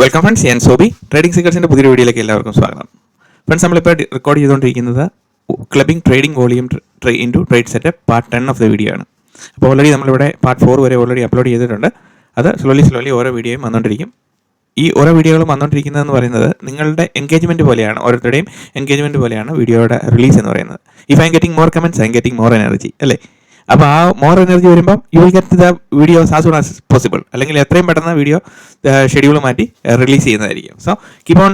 Welcome friends, ഞാൻ Sobi. Trading സീക്രട്സിൻ്റെ പുതിയൊരു വീഡിയോയിലേക്ക് എല്ലാവർക്കും സ്വാഗതം. ഫ്രണ്ട്സ്, നമ്മളിപ്പോൾ റെക്കോർഡ് ചെയ്തുകൊണ്ടിരിക്കുന്നത് clubbing trading volume into trade setup part 10 of the video ആണ്. അപ്പോൾ ഓൾറെഡി നമ്മളിവിടെ പാർട്ട് 4 വരെ ഓൾറെഡി അപ്ലോഡ് ചെയ്തിട്ടുണ്ട്. അത് സ്ലോലി ഓരോ വീഡിയോയും വന്നുകൊണ്ടിരിക്കും. ഈ ഓരോ വീഡിയോകളും വന്നുകൊണ്ടിരിക്കുന്നതെന്ന് പറയുന്നത് നിങ്ങളുടെ എൻഗേജ്മെൻറ്റ് പോലെയാണ്, ഓരോരുത്തരുടെയും എൻഗേജ്മെൻറ്റ് പോലെയാണ് വീഡിയോയുടെ റിലീസ് എന്ന് പറയുന്നത്. If I M getting more comments I M getting more energy, അല്ലേ? അപ്പോൾ ആ മോർ എനർജി വരുമ്പം you will get the videos as soon as possible, അല്ലെങ്കിൽ എത്രയും പെട്ടെന്ന് വീഡിയോ ഷെഡ്യൂൾ മാറ്റി റിലീസ് ചെയ്യുന്നതായിരിക്കും. So keep on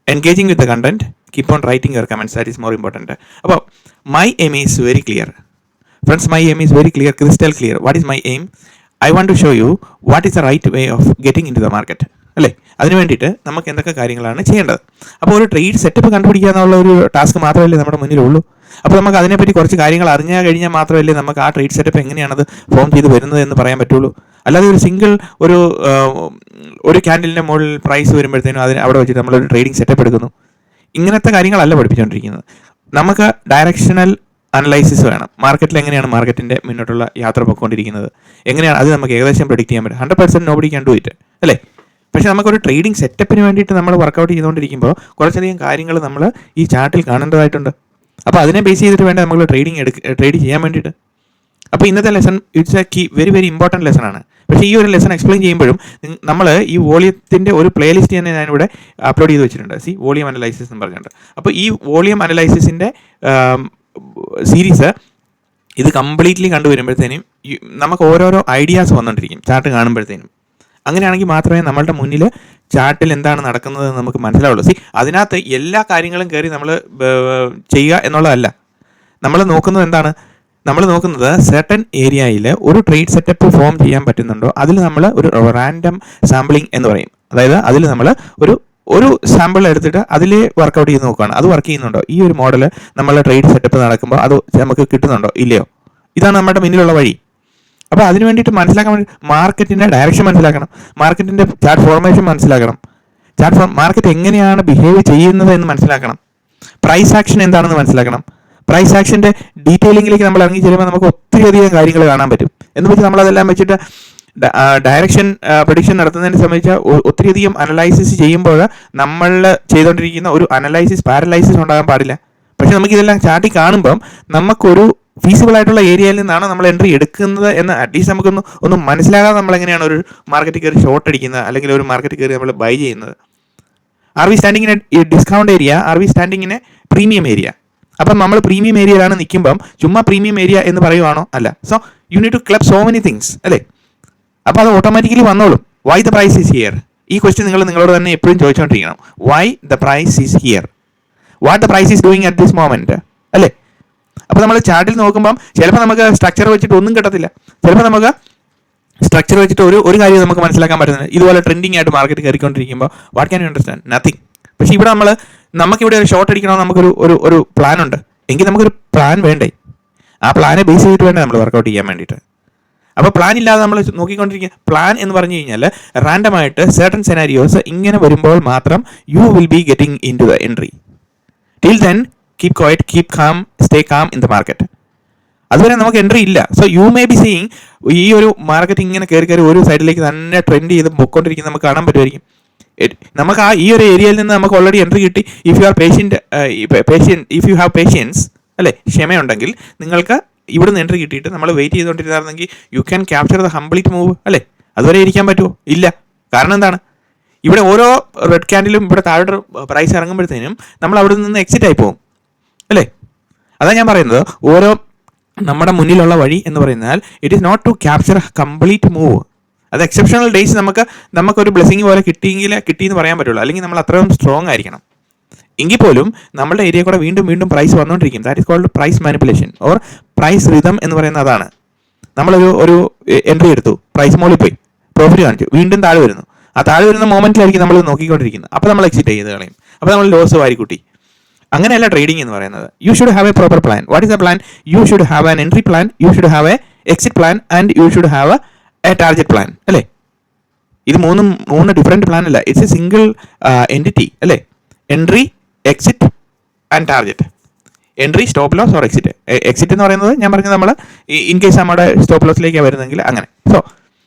engaging with the content, keep on writing your comments, that is more important. അപ്പോൾ my aim is very clear friends, my aim is very clear, crystal clear. What is my aim? I want to show you what is the right way of getting in to the market, അല്ലേ? അതിന് വേണ്ടിയിട്ട് നമുക്ക് എന്തൊക്കെ കാര്യങ്ങളാണ് ചെയ്യേണ്ടത്. അപ്പോൾ ഒരു trade setup കണ്ടുപിടിക്കുക എന്നുള്ള ഒരു ടാസ്ക് മാത്രമല്ലേ നമ്മുടെ മുന്നിലുള്ളൂ. അപ്പോൾ നമുക്ക് അതിനെപ്പറ്റി കുറച്ച് കാര്യങ്ങൾ അറിഞ്ഞാൽ കഴിഞ്ഞാൽ മാത്രമല്ലേ നമുക്ക് ആ ട്രേഡ് സെറ്റപ്പ് എങ്ങനെയാണത് ഫോം ചെയ്ത് വരുന്നത് എന്ന് പറയാൻ പറ്റുള്ളൂ. അല്ലാതെ ഒരു സിംഗിൾ ഒരു ക്യാൻഡലിൻ്റെ മുകളിൽ പ്രൈസ് വരുമ്പോഴത്തേനും അതിന് അവിടെ വെച്ചിട്ട് നമ്മളൊരു ട്രേഡിംഗ് സെറ്റപ്പ് എടുക്കുന്നു. ഇങ്ങനത്തെ കാര്യങ്ങളല്ല പഠിപ്പിച്ചുകൊണ്ടിരിക്കുന്നത്. നമുക്ക് ഡയറക്ഷണൽ അനലൈസിസ് വേണം. മാർക്കറ്റിൽ എങ്ങനെയാണ് മാർക്കറ്റിൻ്റെ മുന്നോട്ടുള്ള യാത്ര പോയിക്കൊണ്ടിരിക്കുന്നത്, എങ്ങനെയാണ് അത് നമുക്ക് ഏകദേശം പ്രെഡിക്റ്റ് ചെയ്യാൻ പറ്റും. 100% നോബഡി ക്യാൻ ഡു ഇറ്റ്, അല്ലേ? പക്ഷേ നമുക്കൊരു ട്രേഡിംഗ് സെറ്റപ്പിന് വേണ്ടിയിട്ട് നമ്മൾ വർക്കൗട്ട് ചെയ്തുകൊണ്ടിരിക്കുമ്പോൾ കുറച്ചധികം കാര്യങ്ങൾ നമ്മൾ ഈ ചാർട്ടിൽ കാണേണ്ടതായിട്ടുണ്ട്. അപ്പോൾ അതിനെ ബേസ് ചെയ്തിട്ട് വേണ്ട നമ്മൾ ട്രേഡ് ചെയ്യാൻ വേണ്ടിയിട്ട്. അപ്പോൾ ഇന്നത്തെ lesson it's A very very important lesson ആണ്. പക്ഷേ ഈ ഒരു ലെസൺ എക്സ്പ്ലെയിൻ ചെയ്യുമ്പോഴും നമ്മൾ ഈ വോളിയത്തിൻ്റെ ഒരു പ്ലേലിസ്റ്റ് തന്നെ ഞാനിവിടെ അപ്ലോഡ് ചെയ്ത് വെച്ചിട്ടുണ്ട്. വോളിയം അനലൈസിസ് എന്ന് പറഞ്ഞിട്ടുണ്ട്. അപ്പോൾ ഈ വോളിയം അനലൈസിസിൻ്റെ സീരീസ് ഇത് കംപ്ലീറ്റ്ലി കണ്ടുവരുമ്പോഴത്തേനും നമുക്ക് ഓരോരോ ഐഡിയാസ് വന്നുകൊണ്ടിരിക്കും ചാർട്ട് കാണുമ്പോഴത്തേനും. അങ്ങനെയാണെങ്കിൽ മാത്രമേ നമ്മളുടെ മുന്നിൽ ചാർട്ടിൽ എന്താണ് നടക്കുന്നത് നമുക്ക് മനസ്സിലാവുള്ളൂ. അതിനകത്ത് എല്ലാ കാര്യങ്ങളും കയറി നമ്മൾ ചെയ്യുക എന്നുള്ളതല്ല. നമ്മൾ നോക്കുന്നത് എന്താണ്? നമ്മൾ നോക്കുന്നത് സെർട്ടൻ ഏരിയയിൽ ഒരു ട്രേഡ് സെറ്റപ്പ് ഫോം ചെയ്യാൻ പറ്റുന്നുണ്ടോ, അതിൽ നമ്മൾ ഒരു റാൻഡം സാമ്പിളിംഗ് എന്ന് പറയും. അതായത് അതിൽ നമ്മൾ ഒരു സാമ്പിൾ എടുത്തിട്ട് അതിൽ വർക്കൗട്ട് ചെയ്ത് നോക്കുകയാണ്, അത് വർക്ക് ചെയ്യുന്നുണ്ടോ, ഈ ഒരു മോഡൽ നമ്മളെ ട്രേഡ് സെറ്റപ്പ് നടക്കുമ്പോൾ അത് നമുക്ക് കിട്ടുന്നുണ്ടോ ഇല്ലയോ. ഇതാണ് നമ്മുടെ മുന്നിലുള്ള വഴി. അപ്പോൾ അതിന് വേണ്ടിയിട്ട് മനസ്സിലാക്കാൻ വേണ്ടി മാർക്കറ്റിൻ്റെ ഡയറക്ഷൻ മനസ്സിലാക്കണം, മാർക്കറ്റിൻ്റെ ചാർട്ട് ഫോർമേഷൻ മനസ്സിലാക്കണം, മാർക്കറ്റ് എങ്ങനെയാണ് ബിഹേവ് ചെയ്യുന്നത് എന്ന് മനസ്സിലാക്കണം, പ്രൈസ് ആക്ഷൻ എന്താണെന്ന് മനസ്സിലാക്കണം. പ്രൈസ് ആക്ഷൻ്റെ ഡീറ്റെയിലിങ്ങിലേക്ക് നമ്മൾ ഇറങ്ങി ചെല്ലുമ്പോൾ നമുക്ക് ഒത്തിരിയധികം കാര്യങ്ങൾ കാണാൻ പറ്റും. എന്ന് വെച്ചാൽ നമ്മളതെല്ലാം വെച്ചിട്ട് ഡയറക്ഷൻ പ്രഡിക്ഷൻ നടത്തുന്നതിനെ സംബന്ധിച്ച് ഒത്തിരിയധികം അനലൈസിസ് ചെയ്യുമ്പോൾ നമ്മൾ ചെയ്തുകൊണ്ടിരിക്കുന്ന ഒരു പാരലൈസിസ് ഉണ്ടാകാൻ പാടില്ല. പക്ഷെ നമുക്കിതെല്ലാം ചാർട്ടിൽ കാണുമ്പം നമുക്കൊരു ഫീസിബിൾ ആയിട്ടുള്ള ഏരിയയിൽ നിന്നാണ് നമ്മൾ എൻട്രി എടുക്കുന്നത് എന്ന് അറ്റ്ലീസ്റ്റ് നമുക്കൊന്ന് മനസ്സിലാകാതെ നമ്മൾ എങ്ങനെയാണ് ഒരു മാർക്കറ്റിൽ കയറി ഷോർട്ട് അടിക്കുന്നത്, അല്ലെങ്കിൽ ഒരു മാർക്കറ്റിൽ കയറി നമ്മൾ ബൈ ചെയ്യുന്നത്. Are we standing in a discount area, are we standing in a premium area? അപ്പം നമ്മൾ പ്രീമിയം ഏരിയയിലാണ് നിൽക്കുമ്പം ചുമ്മാ പ്രീമിയം ഏരിയ എന്ന് പറയുവാണോ? അല്ല. So you need to club so many things, അല്ലേ? അപ്പോൾ അത് ഓട്ടോമാറ്റിക്കലി വന്നോളും. Why the price is here? ഈ ക്വസ്റ്റ്യൻ നിങ്ങളോട് തന്നെ എപ്പോഴും ചോദിച്ചുകൊണ്ടിരിക്കണം. Why the price is here? What the price is doing at this moment, അല്ലേ? അപ്പോൾ നമ്മൾ ചാർട്ടിൽ നോക്കുമ്പം ചിലപ്പോൾ നമുക്ക് സ്ട്രക്ചർ വെച്ചിട്ട് ഒന്നും കിട്ടത്തില്ല. ചിലപ്പോൾ നമുക്ക് സ്ട്രക്ചർ വെച്ചിട്ട് ഒരു കാര്യം നമുക്ക് മനസ്സിലാക്കാൻ പറ്റുന്നത്. ഇതുപോലെ ട്രെൻഡിങ് ആയിട്ട് മാർക്കറ്റ് കയറിക്കൊണ്ടിരിക്കുമ്പോൾ what can you understand? Nothing. പക്ഷേ ഇവിടെ നമുക്കിവിടെ ഒരു ഷോർട്ട് അടിക്കണമെന്ന് നമുക്കൊരു പ്ലാൻ ഉണ്ട്. എങ്കിൽ നമുക്കൊരു പ്ലാൻ വേണ്ടേ? ആ പ്ലാനെ ബേസ് ചെയ്തിട്ട് വേണ്ടേ നമ്മൾ വർക്കൗട്ട് ചെയ്യാൻ വേണ്ടിയിട്ട്. അപ്പോൾ പ്ലാൻ ഇല്ലാതെ നമ്മൾ നോക്കിക്കൊണ്ടിരിക്കുക. പ്ലാൻ എന്ന് പറഞ്ഞു കഴിഞ്ഞാൽ റാൻഡമായിട്ട് സെർട്ടൺ സെനാരിയോസ് ഇങ്ങനെ വരുമ്പോൾ മാത്രം you will be getting in to the entry. Till then keep quiet, keep calm, stay calm in the market. അതുവരെ നമുക്ക് എൻട്രി ഇല്ല. So you may be seeing ഈ ഒരു മാർക്കറ്റ് ഇങ്ങനെ കയറി ഒരു സൈഡിലേക്ക് തന്നെ ട്രെൻഡ് ചെയ്ത് പൊയ്ക്കൊണ്ടിരിക്കുന്നത് നമുക്ക് കാണാൻ പറ്റുമായിരിക്കും. നമുക്ക് ഈ ഒരു ഏരിയയിൽ നിന്ന് നമുക്ക് ഓൾറെഡി എൻട്രി കിട്ടി. ഇഫ് യു ഹാവ് പേഷ്യൻസ്, അല്ലേ, ക്ഷമയുണ്ടെങ്കിൽ നിങ്ങൾക്ക് ഇവിടുന്ന് എൻട്രി കിട്ടിയിട്ട് നമ്മൾ വെയിറ്റ് ചെയ്തുകൊണ്ടിരുന്നായിരുന്നെങ്കിൽ you can capture the complete move, അല്ലേ? അതുവരെ ഇരിക്കാൻ പറ്റുമോ? ഇല്ല. കാരണം എന്താണ്? ഇവിടെ ഓരോ റെഡ് ക്യാൻഡിലും ഇവിടെ താഴോട്ട് പ്രൈസ് ഇറങ്ങുമ്പോഴത്തേനും നമ്മൾ അവിടെ നിന്ന് എക്സിറ്റ് ആയി പോകും, അല്ലേ? അതാണ് ഞാൻ പറയുന്നത്. ഓരോ നമ്മുടെ മുന്നിലുള്ള വഴി എന്ന് പറയുന്നാൽ it is not to capture complete move. അത് എക്സെപ്ഷണൽ ഡേയ്സ് നമുക്കൊരു ബ്ലെസ്സിങ് പോലെ കിട്ടിയെന്ന് പറയാൻ പറ്റുള്ളൂ. അല്ലെങ്കിൽ നമ്മൾ അത്രയും സ്ട്രോങ് ആയിരിക്കണം. എങ്കിൽ പോലും നമ്മുടെ ഏരിയ കൂടെ വീണ്ടും പ്രൈസ് വന്നുകൊണ്ടിരിക്കും. That is called price manipulation or price rhythm എന്ന് പറയുന്നത് അതാണ്. നമ്മളൊരു എൻട്രി എടുത്തു, പ്രൈസ് മുകളിൽ പോയി, പ്രോഫിറ്റ് കാണിച്ചു, വീണ്ടും താഴെ വരുന്നു. ആ താഴെ വരുന്ന മൊമെന്റിലായിരിക്കും നമ്മൾ നോക്കിക്കൊണ്ടിരിക്കുന്നത്. അപ്പോൾ നമ്മൾ എക്സിറ്റ് ചെയ്ത് കളയും. അപ്പോൾ നമ്മൾ ലോസ് വാരിക്കൂട്ടി. അങ്ങനെയല്ല ട്രേഡിംഗ് എന്ന് പറയുന്നത്. You should have a proper plan. What is a plan? You should have an entry plan, you should have a exit plan and you should have a target plan, അല്ലേ? ഇത് മൂന്ന് different plan അല്ല. It's a single entity, അല്ലേ? Entry, exit and target. Entry, stop loss or exit. Exit എന്ന് പറയുന്നത് ഞാൻ പറഞ്ഞത് നമ്മൾ ഇൻ കേസ് നമ്മുടെ സ്റ്റോപ്പ് ലോസിലേക്കാണ് വരുന്നതെങ്കിൽ അങ്ങനെ. സോ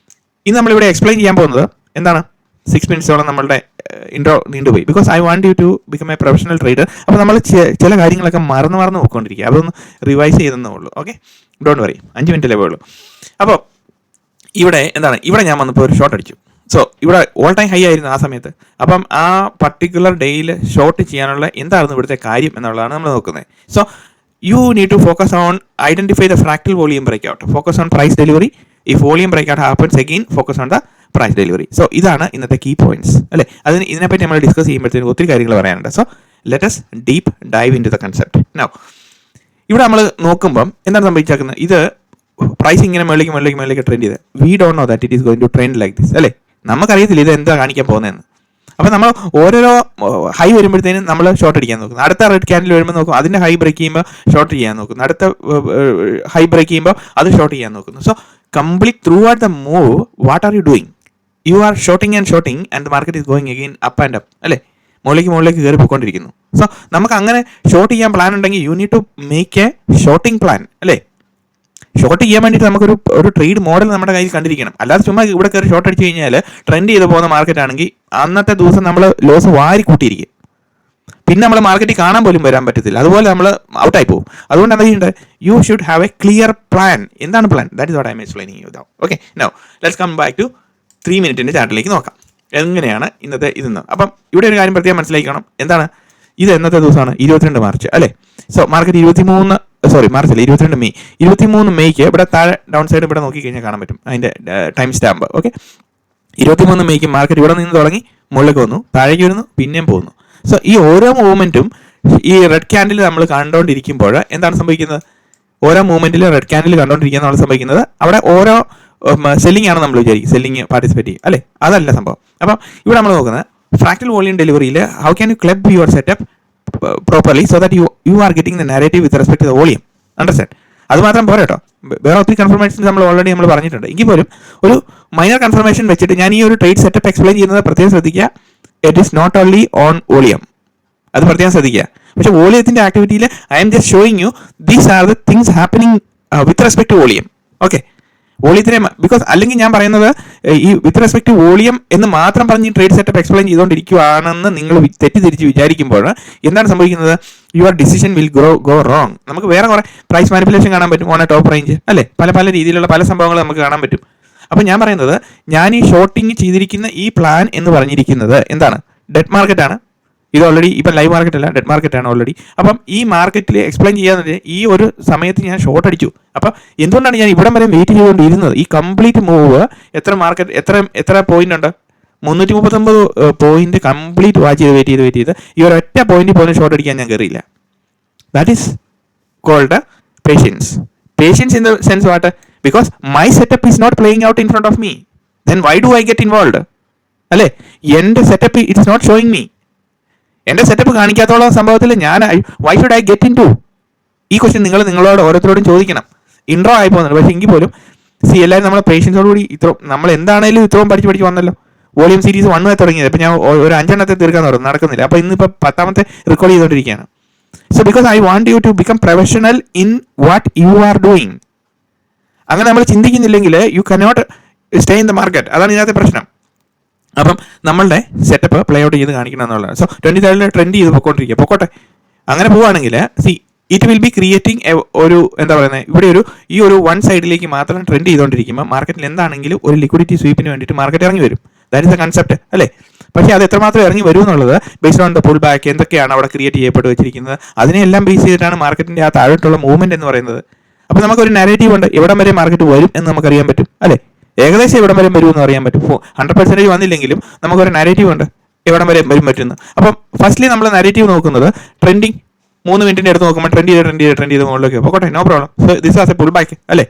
ഇന്ന് നമ്മളിവിടെ എക്സ്പ്ലെയിൻ ചെയ്യാൻ പോകുന്നത് എന്താണ്? 6 മിനിറ്റ്സോളം നമ്മളുടെ ഇൻട്രോ നീണ്ടുപോയി. Because I want you to become a professional trader. അപ്പോൾ നമ്മൾ ചില കാര്യങ്ങളൊക്കെ മറന്ന് നോക്കിക്കൊണ്ടിരിക്കുക. അതൊന്ന് റിവൈസ് ചെയ്തെന്നേ ഉള്ളൂ. ഓക്കെ, ഡോണ്ട് വറി, 5 മിനിറ്റ് ഉള്ളൂ. അപ്പോൾ ഇവിടെ എന്താണ്, ഇവിടെ ഞാൻ വന്നപ്പോൾ ഒരു ഷോട്ട് അടിച്ചു. സോ ഇവിടെ ഓൾ ടൈം ഹൈ ആയിരുന്നു ആ സമയത്ത്. അപ്പം ആ പർട്ടിക്കുലർ ഡേയിൽ ഷോർട്ട് ചെയ്യാനുള്ള എന്തായിരുന്നു ഇവിടുത്തെ കാര്യം എന്നുള്ളതാണ് നമ്മൾ നോക്കുന്നത്. So you need to focus on identify the fractal volume break out, focus on price delivery. ഈ volume break out happens again, focus on the price delivery. So ഇതാണ് ഇന്നത്തെ കീ പോയിന്റ്സ് അല്ലേ. ഇതിനെപ്പറ്റി നമ്മൾ ഡിസ്കസ് ചെയ്യുമ്പോഴത്തേക്കും ഒത്തിരി കാര്യങ്ങൾ പറയാനുണ്ട്. So let us deep dive in to the concept. Now ഇവിടെ നമ്മൾ നോക്കുമ്പം എന്താണ് സംഭവിച്ചേക്കുന്നത്, ഇത് പ്രൈസ് ഇങ്ങനെ മുകളിലേക്ക് ട്രെൻഡ് ചെയ്ത് we don't know that it is going to trend like this അല്ലേ. നമുക്കറിയത്തില്ല ഇത് എന്താ കാണിക്കാൻ പോകുന്നതെന്ന്. അപ്പോൾ നമ്മൾ ഓരോരോ ഹൈ വരുമ്പോഴത്തേനും നമ്മൾ ഷോർട്ട് അടിക്കാൻ നോക്കും. അടുത്ത റെഡ് ക്യാൻഡിൽ വരുമ്പോൾ നോക്കും, അതിൻ്റെ ഹൈ ബ്രേക്ക് ചെയ്യുമ്പോൾ ഷോർട്ട് ചെയ്യാൻ നോക്കുന്നു. അടുത്ത ഹൈ ബ്രേക്ക് ചെയ്യുമ്പോൾ അത് ഷോർട്ട് ചെയ്യാൻ നോക്കുന്നു. So complete through out the move what are you doing? You are shorting and the market is going again up and up അല്ലേ, മുകളിലേക്ക് കയറി പോയിക്കൊണ്ടിരിക്കുന്നു. സോ നമുക്ക് അങ്ങനെ ഷോർട്ട് ചെയ്യാൻ പ്ലാൻ ഉണ്ടെങ്കിൽ you need to make a shorting plan അല്ലേ. Short ചെയ്യാൻ വേണ്ടിയിട്ട് നമുക്കൊരു ട്രേഡ് മോഡൽ നമ്മുടെ കയ്യിൽ കണ്ടിരിക്കണം. അല്ലാതെ ചുമ്മാ ഇവിടെ കയറി ഷോർട്ട് അടിച്ച് കഴിഞ്ഞാൽ ട്രെൻഡ് ചെയ്ത് പോകുന്ന മാർക്കറ്റ് ആണെങ്കിൽ അന്നത്തെ ദിവസം നമ്മൾ ലോസ് വാരി കൂട്ടിയിരിക്കും. പിന്നെ നമ്മൾ മാർക്കറ്റിൽ കാണാൻ പോലും വരാൻ പറ്റത്തില്ല. അതുപോലെ നമ്മൾ ഔട്ടായി പോകും. അതുകൊണ്ട് എന്താ ചെയ്യേണ്ടത്, you should have a clear plan. എന്താണ് plan? That is what I am explaining you ദാ. Okay, now let's come back to 3 മിനിറ്റിൻ്റെ ചാർട്ടിലേക്ക് നോക്കാം എങ്ങനെയാണ് ഇന്നത്തെ ഇതെന്ന്. അപ്പം ഇവിടെ ഒരു കാര്യം പ്രത്യേകം മനസ്സിലാക്കണം. എന്താണ് ഇത്? എന്നത്തെ ദിവസമാണ് 22 മാർച്ച് അല്ലേ. സോ മാർക്കറ്റ് 22 മെയ് 23 മെയ്ക്ക് ഇവിടെ താഴെ ഡൗൺ സൈഡ് ഇവിടെ നോക്കിക്കഴിഞ്ഞാൽ കാണാൻ പറ്റും അതിൻ്റെ time stamp. Okay, 23 make market ഇവിടെ നിന്ന് തുടങ്ങി മുകളിലേക്ക് വന്നു, താഴേക്ക് വരുന്നു, പിന്നെയും പോകുന്നു. സോ ഈ ഓരോ മൂവ്മെൻറ്റും ഈ റെഡ് ക്യാൻഡിൽ നമ്മൾ കണ്ടുകൊണ്ടിരിക്കുമ്പോൾ എന്താണ് സംഭവിക്കുന്നത്? ഓരോ മൂവ്മെൻറ്റിൽ റെഡ് ക്യാൻഡിൽ കണ്ടുകൊണ്ടിരിക്കുകയാണ് സംഭവിക്കുന്നത്. അവിടെ ഓരോ സെല്ലിംഗ് ആണ് നമ്മൾ വിചാരിക്കും, സെല്ലിംഗ് പാർട്ടിസിപ്പേറ്റ് ചെയ്യും അല്ലേ. അതല്ല സംഭവം. അപ്പം ഇവിടെ നമ്മൾ നോക്കുന്നത് ഫ്രാക്ടൽ വോളിയം ഡെലിവറിയിൽ how can you club your setup properly so that you are getting the narrative with respect to the volume. Understand? അത് മാത്രം പോരാ കേട്ടോ, വേറെ ഒത്തിരി കൺഫർമേഷൻസ് നമ്മൾ പറഞ്ഞിട്ടുണ്ട്. എങ്കിൽ പോലും ഒരു മൈനർ കൺഫർമേഷൻ വെച്ചിട്ട് ഞാൻ ഈ ഒരു ട്രേഡ് സെറ്റപ്പ് എക്സ്പ്ലെയിൻ ചെയ്യുന്നത് പ്രത്യേകം ശ്രദ്ധിക്കുക. It is not only on volume, അത് പ്രത്യേകം ശ്രദ്ധിക്കുക. പക്ഷേ വോളിയത്തിൻ്റെ ആക്ടിവിറ്റിയിൽ I am just showing you these are the things happening with respect to volume. Okay, വോളിയത്തിനെ ബിക്കോസ് അല്ലെങ്കിൽ ഞാൻ പറയുന്നത് ഈ വിത്ത് റെസ്പെക്ട് ടു വോളിയം എന്ന് മാത്രം പറഞ്ഞ് ട്രേഡ് സെറ്റപ്പ് എക്സ്പ്ലെയിൻ ചെയ്തുകൊണ്ടിരിക്കുകയാണെന്ന് നിങ്ങൾ തെറ്റിദ്ധരിച്ച് വിചാരിക്കുമ്പോൾ എന്താണ് സംഭവിക്കുന്നത്? Your decision will go wrong. നമുക്ക് വേറെ കുറേ പ്രൈസ് മാനിപ്പുലേഷൻ കാണാൻ പറ്റും ഓൺ എ ടോപ്പ് റേഞ്ച് അല്ലേ, പല രീതിയിലുള്ള പല സംഭവങ്ങൾ നമുക്ക് കാണാൻ പറ്റും. അപ്പം ഞാൻ പറയുന്നത് ഞാൻ ഈ ഷോർട്ടിങ് ചെയ്തിരിക്കുന്ന ഈ പ്ലാൻ എന്ന് പറഞ്ഞിരിക്കുന്നത് എന്താണ്? ഡെറ്റ് മാർക്കറ്റാണ്. ഇത് ഓൾറെഡി ഇപ്പം ലൈവ് മാർക്കറ്റ് അല്ല, ഡെറ്റ് മാർക്കറ്റാണ് ഓൾറെഡി. അപ്പം ഈ മാർക്കറ്റിൽ എക്സ്പ്ലെയിൻ ചെയ്യാന്ന് ഈ ഒരു സമയത്ത് ഞാൻ ഷോർട്ട് അടിച്ചു. അപ്പം എന്തുകൊണ്ടാണ് ഞാൻ ഇവിടം വരെ വെയിറ്റ് ചെയ്തുകൊണ്ടിരുന്നത്? ഈ കംപ്ലീറ്റ് മൂവ് എത്ര പോയിന്റ് ഉണ്ട്? 339 പോയിന്റ് കംപ്ലീറ്റ് വാച്ച് ചെയ്ത് വെയിറ്റ് ചെയ്ത് ഈ ഒരു ഒറ്റ പോയിന്റ് പോലും ഷോർട്ട് അടിക്കാൻ ഞാൻ കയറിയില്ല. That is called patience in the sense what? Because my setup is not playing out in front of me, then why do I get involve അല്ലേ? എൻ്റെ setup it's not showing me. എൻ്റെ setup കാണിക്കാത്തോളം സംഭവത്തിൽ ഞാൻ why should I get in to? ഈ question നിങ്ങളോട് ഓരോരുത്തരോടും ചോദിക്കണം. ഇൻട്രോ ആയി പോകുന്നുണ്ട്, പക്ഷേ എങ്കിൽ പോലും എല്ലാവരും നമ്മളെ പേഷ്യൻസോടുകൂടി നമ്മൾ എന്താണേലും ഇത്രയും പഠിച്ച് വന്നല്ലോ. വോളിയം സീരീസ് 1 തുടങ്ങിയത്. ഇപ്പം ഞാൻ ഒരു 5 എണ്ണത്തെ തീർക്കാൻ നടക്കുന്നില്ല. അപ്പോൾ ഇന്നിപ്പോൾ 10ാമത്തെ റെക്കോർഡ് ചെയ്തുകൊണ്ടിരിക്കുകയാണ്. So because I want you to become professional in what you are doing. അങ്ങനെ നമ്മൾ ചിന്തിക്കുന്നില്ലെങ്കിൽ you cannot stay in the market. അതാണ് ഇതിനകത്തെ പ്രശ്നം. അപ്പം നമ്മളുടെ സെറ്റപ്പ് പ്ലേ ഔട്ട് ചെയ്ത് കാണിക്കണം എന്നുള്ളതാണ്. സോ 23 ട്രെൻഡ് ചെയ്ത് പൊക്കോട്ടെ. അങ്ങനെ പോവുകയാണെങ്കിൽ ഇറ്റ് വിൽ ബി ക്രിയേറ്റിംഗ് ഒരു എന്താ പറയുന്നത്, ഇവിടെ ഈ ഒരു വൺ സൈഡിലേക്ക് മാത്രം ട്രെൻഡ് ചെയ്തുകൊണ്ടിരിക്കുമ്പോൾ മാർക്കറ്റിൽ എന്താണെങ്കിലും ഒരു ലിക്വിഡിറ്റി സ്വീപ്പിന് വേണ്ടിയിട്ട് മാർക്കറ്റ് ഇറങ്ങി വരും. ദാറ്റ് ഇസ് എ കൺസെപ്റ്റ് അല്ലേ. പക്ഷേ അത് എത്രമാത്രം ഇറങ്ങി വരും എന്നുള്ളത് based on the pull back എന്തൊക്കെയാണ് അവിടെ ക്രിയേറ്റ് ചെയ്യപ്പെട്ട് വെച്ചിരിക്കുന്നത് അതിനെല്ലാം ബേസ് ചെയ്തിട്ടാണ് മാർക്കറ്റിൻ്റെ ആ താഴോട്ടുള്ള മൂവ്മെന്റ് എന്ന് പറയുന്നത്. അപ്പോൾ നമുക്കൊരു നാരേറ്റീവ് ഉണ്ട്, എവിടം വരെ മാർക്കറ്റ് വരും എന്ന് നമുക്കറിയാൻ പറ്റും അല്ലേ. ഏകദേശം എവിടം വരെ വരുമെന്ന് അറിയാൻ പറ്റും. 100% വന്നില്ലെങ്കിലും നമുക്കൊരു നാരേറ്റീവ് ഉണ്ട് എവിടം വരെ വരും പറ്റുന്നു. അപ്പം ഫസ്റ്റ്ലി നമ്മൾ നാരേറ്റീവ് നോക്കുന്നത് ട്രെൻഡിങ് 3 മിനിറ്റിൻ്റെ അടുത്ത് നോക്കുമ്പോൾ ട്രെൻഡ് ചെയ്ത് മുകളിലേക്ക് പോകട്ടെ, no problem. So this was a pull back അല്ലേ.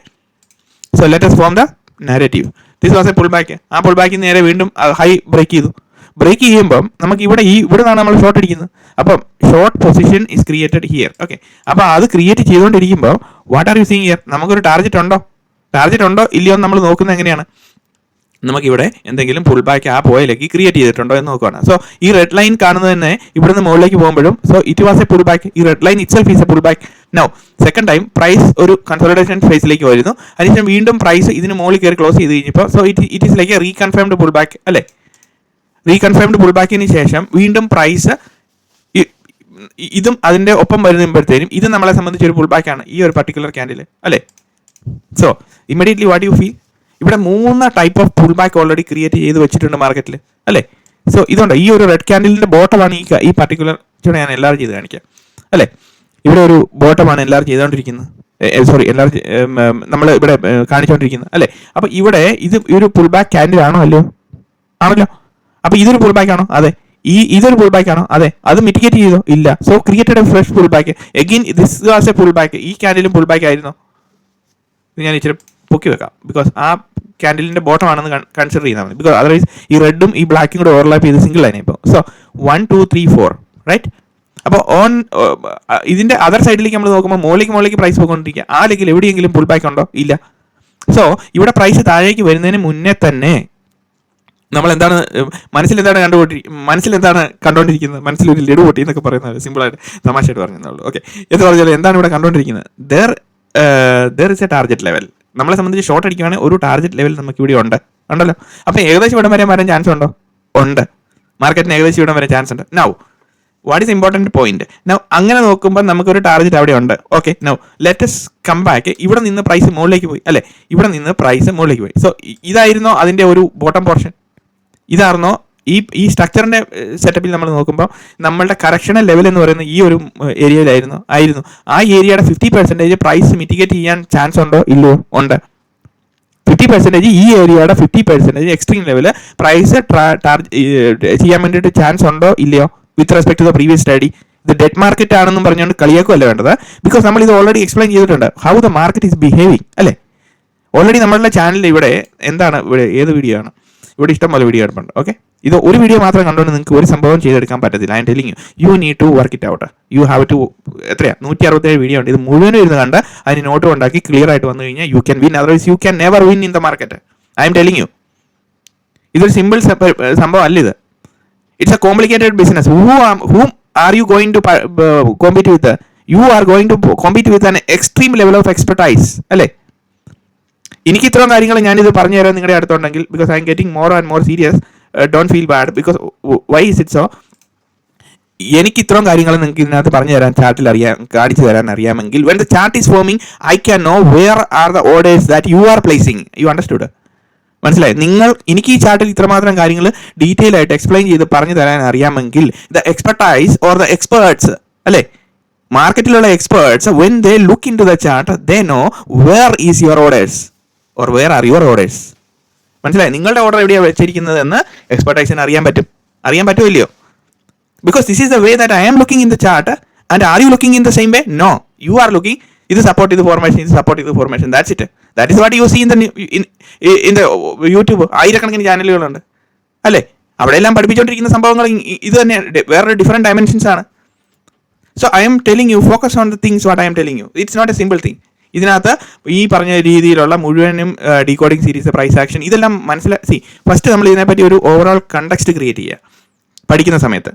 So let us form the narrative. This was a pull back. ആ പുൾ ബാക്കിൽ നേരെ വീണ്ടും ഹൈ ബ്രേക്ക് ചെയ്യുമ്പം നമുക്ക് ഇവിടെ നിന്നാണ് നമ്മൾ ഷോർട്ട് അടിക്കുന്നത്. അപ്പം short position is created here. Okay, അപ്പോൾ അത് ക്രിയേറ്റ് ചെയ്തുകൊണ്ടിരിക്കുമ്പോൾ what are you seeing here? നമുക്കൊരു ടാർഗറ്റ് ഉണ്ടോ ഇല്ലയോ എന്ന് നമ്മൾ നോക്കുന്നത് എങ്ങനെയാണ്? നമുക്കിവിടെ എന്തെങ്കിലും പുൾ ബാക്ക് ആ പോയിലേക്ക് ക്രിയേറ്റ് ചെയ്തിട്ടുണ്ടോ എന്ന് നോക്കുകയാണ്. സോ ഈ റെഡ് ലൈൻ കാണുന്നത് തന്നെ ഇവിടുന്ന് മുകളിലേക്ക് പോകുമ്പോഴും so it was a pull back. ഈ red line itself is a pull back. Now second time price ഒരു കൺസോളിഡേഷൻ ഫേസിലേക്ക് വരുന്നു. അതിനുശേഷം വീണ്ടും പ്രൈസ് ഇതിന് മുകളിൽ കയറി ക്ലോസ് ചെയ്ത് കഴിഞ്ഞപ്പോൾ so it is like a reconfirmed pull back അല്ലേ. റീകൺഫേംഡ് പുൾ ബാക്കിന് ശേഷം വീണ്ടും പ്രൈസ് ഇതും അതിൻ്റെ ഒപ്പം വരുമ്പോഴത്തേനും ഇത് നമ്മളെ സംബന്ധിച്ച് ഒരു പുൾ ബാക്കാണ് ഈ ഒരു പർട്ടിക്കുലർ ക്യാൻഡിൽ അല്ലേ. So immediately what you feel, ഇവിടെ 3 type of pull back already create ചെയ്ത് വെച്ചിട്ടുണ്ട് മാർക്കറ്റിൽ അല്ലേ. സോ ഇതുണ്ട്, ഈ ഒരു റെഡ് ക്യാൻഡിലിൻ്റെ ബോട്ടമാണ് ഈ പർട്ടിക്കുലർ ഞാൻ എല്ലാവരും ചെയ്ത് കാണിക്കാം അല്ലേ. ഇവിടെ ഒരു ബോട്ടമാണ് എല്ലാവരും ചെയ്തുകൊണ്ടിരിക്കുന്നത്, സോറി എല്ലാവരും നമ്മൾ ഇവിടെ കാണിച്ചുകൊണ്ടിരിക്കുന്നത് അല്ലേ. അപ്പോൾ ഇവിടെ ഇത് ഒരു പുൾ ബാക്ക് ക്യാൻഡിൽ ആണോ അല്ലയോ, ആണല്ലോ. അപ്പോൾ ഇതൊരു പുൾ ബാക്ക് ആണോ, അതെ. ഇതൊരു പുൾ ബാക്ക് ആണോ, അതെ. അത് മിറ്റിഗേറ്റ് ചെയ്തോ, ഇല്ല. So created A fresh pull back again. This was a pull back. ഈ ക്യാൻഡിലും പുൾ ബാക്ക് ആയിരുന്നോ, ഇത് ഞാൻ ഇച്ചിരി പൊക്കി വെക്കാം, ബിക്കോസ് ആ ക്യാൻഡിലിൻ്റെ ബോട്ടം ആണെന്ന് കൺസിഡർ ചെയ്താൽ മതി. ബിക്കോസ് അതർവൈസ് ഈ റെഡും ഈ ബ്ലാക്കും കൂടെ ഓവർലാപ്പ് ചെയ്ത് സിംഗിൾ ആയി ഇപ്പോൾ. So 1 2 3 4 right. അപ്പോൾ ഇതിൻ്റെ അതർ സൈഡിലേക്ക് നമ്മൾ നോക്കുമ്പോൾ മുകളിലേക്ക് പ്രൈസ് പോയിക്കൊണ്ടിരിക്കുക. ആ ലെഗിൽ എവിടെയെങ്കിലും പുൾ ബാക്ക് ഉണ്ടോ, ഇല്ല. സോ ഇവിടെ പ്രൈസ് താഴേക്ക് വരുന്നതിന് മുന്നേ തന്നെ നമ്മൾ എന്താണ് മനസ്സിലെന്താണ് കണ്ടുകൊണ്ടിരിക്കുന്നത്, മനസ്സിലൊരു ലഡു പൊട്ടി എന്നൊക്കെ പറയുന്നത് സിമ്പിളായിട്ട് തമാശയായിട്ട് പറഞ്ഞുള്ളൂ. ഓക്കെ, എന്ന് പറഞ്ഞാൽ എന്താണ് ഇവിടെ കണ്ടുകൊണ്ടിരിക്കുന്നത്, there is A target level. നമ്മളെ സംബന്ധിച്ച് ഷോർട്ട് അടിക്കുകയാണെങ്കിൽ ഒരു ടാർഗറ്റ് ലെവൽ നമുക്ക് ഇവിടെ ഉണ്ടല്ലോ. അപ്പോൾ ഏകദേശം ഇവിടം വരാൻ ചാൻസ് ഉണ്ടോ, ഉണ്ട്. മാർക്കറ്റിന് ഏകദേശം ഇവിടം വരെ ചാൻസ് ഉണ്ട്. Now what is important point, now അങ്ങനെ നോക്കുമ്പോൾ നമുക്കൊരു ടാർഗറ്റ് അവിടെ ഉണ്ട്. Okay, now let's come back. ഇവിടെ നിന്ന് പ്രൈസ് മുകളിലേക്ക് പോയി അല്ലേ, ഇവിടെ നിന്ന് പ്രൈസ് മുകളിലേക്ക് പോയി. സോ ഇതായിരുന്നോ അതിൻ്റെ ഒരു ബോട്ടം പോർഷൻ, ഇതായിരുന്നോ ഈ സ്ട്രക്ചറിൻ്റെ സെറ്റപ്പിൽ നമ്മൾ നോക്കുമ്പോൾ നമ്മളുടെ കറക്ഷണൽ ലെവൽ എന്ന് പറയുന്നത് ഈ ഒരു ഏരിയയിലായിരുന്നു. ആ ഏരിയയുടെ 50% പ്രൈസ് മിറ്റിഗേറ്റ് ചെയ്യാൻ ചാൻസ് ഉണ്ടോ, ഇല്ലയോ, ഉണ്ട്. 50% ഈ ഏരിയയുടെ 50% എക്സ്ട്രീം ലെവൽ പ്രൈസ് ചെയ്യാൻ വേണ്ടിയിട്ട് ചാൻസ് ഉണ്ടോ, ഇല്ലയോ, with respect to the previous study. ഇത് ഡെറ്റ് മാർക്കറ്റ് ആണെന്നും പറഞ്ഞുകൊണ്ട് കളിയാക്കുമല്ല വേണ്ടത്, ബിക്കോസ് നമ്മൾ ഇത് ഓൾറെഡി എക്സ്പ്ലെയിൻ ചെയ്തിട്ടുണ്ട് how the market is behaving അല്ലേ. ഓൾറെഡി നമ്മളുടെ ചാനലിൽ ഇവിടെ എന്താണ്, ഇവിടെ ഏത് വീഡിയോ ആണ്, ഇവിടെ ഇഷ്ടംപോലെ വീഡിയോ എടുപ്പുണ്ട്. ഓക്കെ, ഇത് ഒരു വീഡിയോ മാത്രം കണ്ടുകൊണ്ട് നിങ്ങൾക്ക് ഒരു സംഭവം ചെയ്തെടുക്കാൻ പറ്റത്തില്ല. I'm telling you need to work it out. You have to, എത്രയാ 167 വീഡിയോ ഉണ്ട്. ഇത് മുഴുവനും ഇരുന്ന് കണ്ട് അതിന് നോട്ട് ഉണ്ടാക്കി ക്ലിയർ ആയിട്ട് വന്നു കഴിഞ്ഞാൽ you can win, otherwise you can never win in the market. I M telling U, ഇതൊരു സിമ്പിൾ സംഭവം അല്ല ഇത്. It's a complicated business. whom are you going to compete with? You are going to compete with an extreme level of expertise അല്ലേ. എനിക്ക് ഇത്രയും കാര്യങ്ങൾ ഞാനിത് പറഞ്ഞു തരാൻ നിങ്ങളുടെ അടുത്തുണ്ടെങ്കിൽ, because I M getting more and more serious, don't feel bad, because why is it so. എനിക്ക് ഇത്രയും കാര്യങ്ങൾ നിങ്ങൾക്ക് ഇതിനകത്ത് പറഞ്ഞു തരാൻ ചാർട്ടിൽ കാണിച്ചു തരാൻ അറിയാമെങ്കിൽ, when the chart is forming I can know where are the orders that you are placing. You understood, മനസ്സിലായി? എനിക്ക് ഈ ചാർട്ടിൽ ഇത്രമാത്രം കാര്യങ്ങൾ ഡീറ്റെയിൽ ആയിട്ട് എക്സ്പ്ലെയിൻ ചെയ്ത് പറഞ്ഞു തരാൻ അറിയാമെങ്കിൽ, the expertise or the experts അല്ലേ, മാർക്കറ്റിലുള്ള experts, when they look in to the chart they know where is your orders or where are your orders. മനസ്സിലായി? നിങ്ങളുടെ ഓർഡർ എവിടെയാണ് വെച്ചിരിക്കുന്നത് എന്ന് എക്സ്പെർട്ടൈസിന് അറിയാൻ പറ്റുമോ? Because this is the way that I am looking in the chart and are you looking in the same way? No, you are looking ഇത് support ചെയ്ത് formation, that's it. That is what you see in the YouTube. ആയിരക്കണക്കിന് ചാനലുകളുണ്ട് അല്ലേ, അവിടെയെല്ലാം പഠിപ്പിച്ചുകൊണ്ടിരിക്കുന്ന സംഭവങ്ങൾ ഇത് തന്നെ, വേറൊരു ഡിഫറെൻറ്റ് ഡയമെൻഷൻസ് ആണ്. So I'm telling you, focus on the things what I M telling you. It's not a simple thing. ഇതിനകത്ത് ഈ പറഞ്ഞ രീതിയിലുള്ള മുഴുവനും ഡീകോഡിംഗ് സീരീസ്, പ്രൈസ് ആക്ഷൻ, ഇതെല്ലാം മനസ്സിലാക്കി ഫസ്റ്റ് നമ്മൾ ഇതിനെപ്പറ്റി ഒരു ഓവറോൾ കണ്ടക്സ്റ്റ് ക്രിയേറ്റ് ചെയ്യുക. പഠിക്കുന്ന സമയത്ത്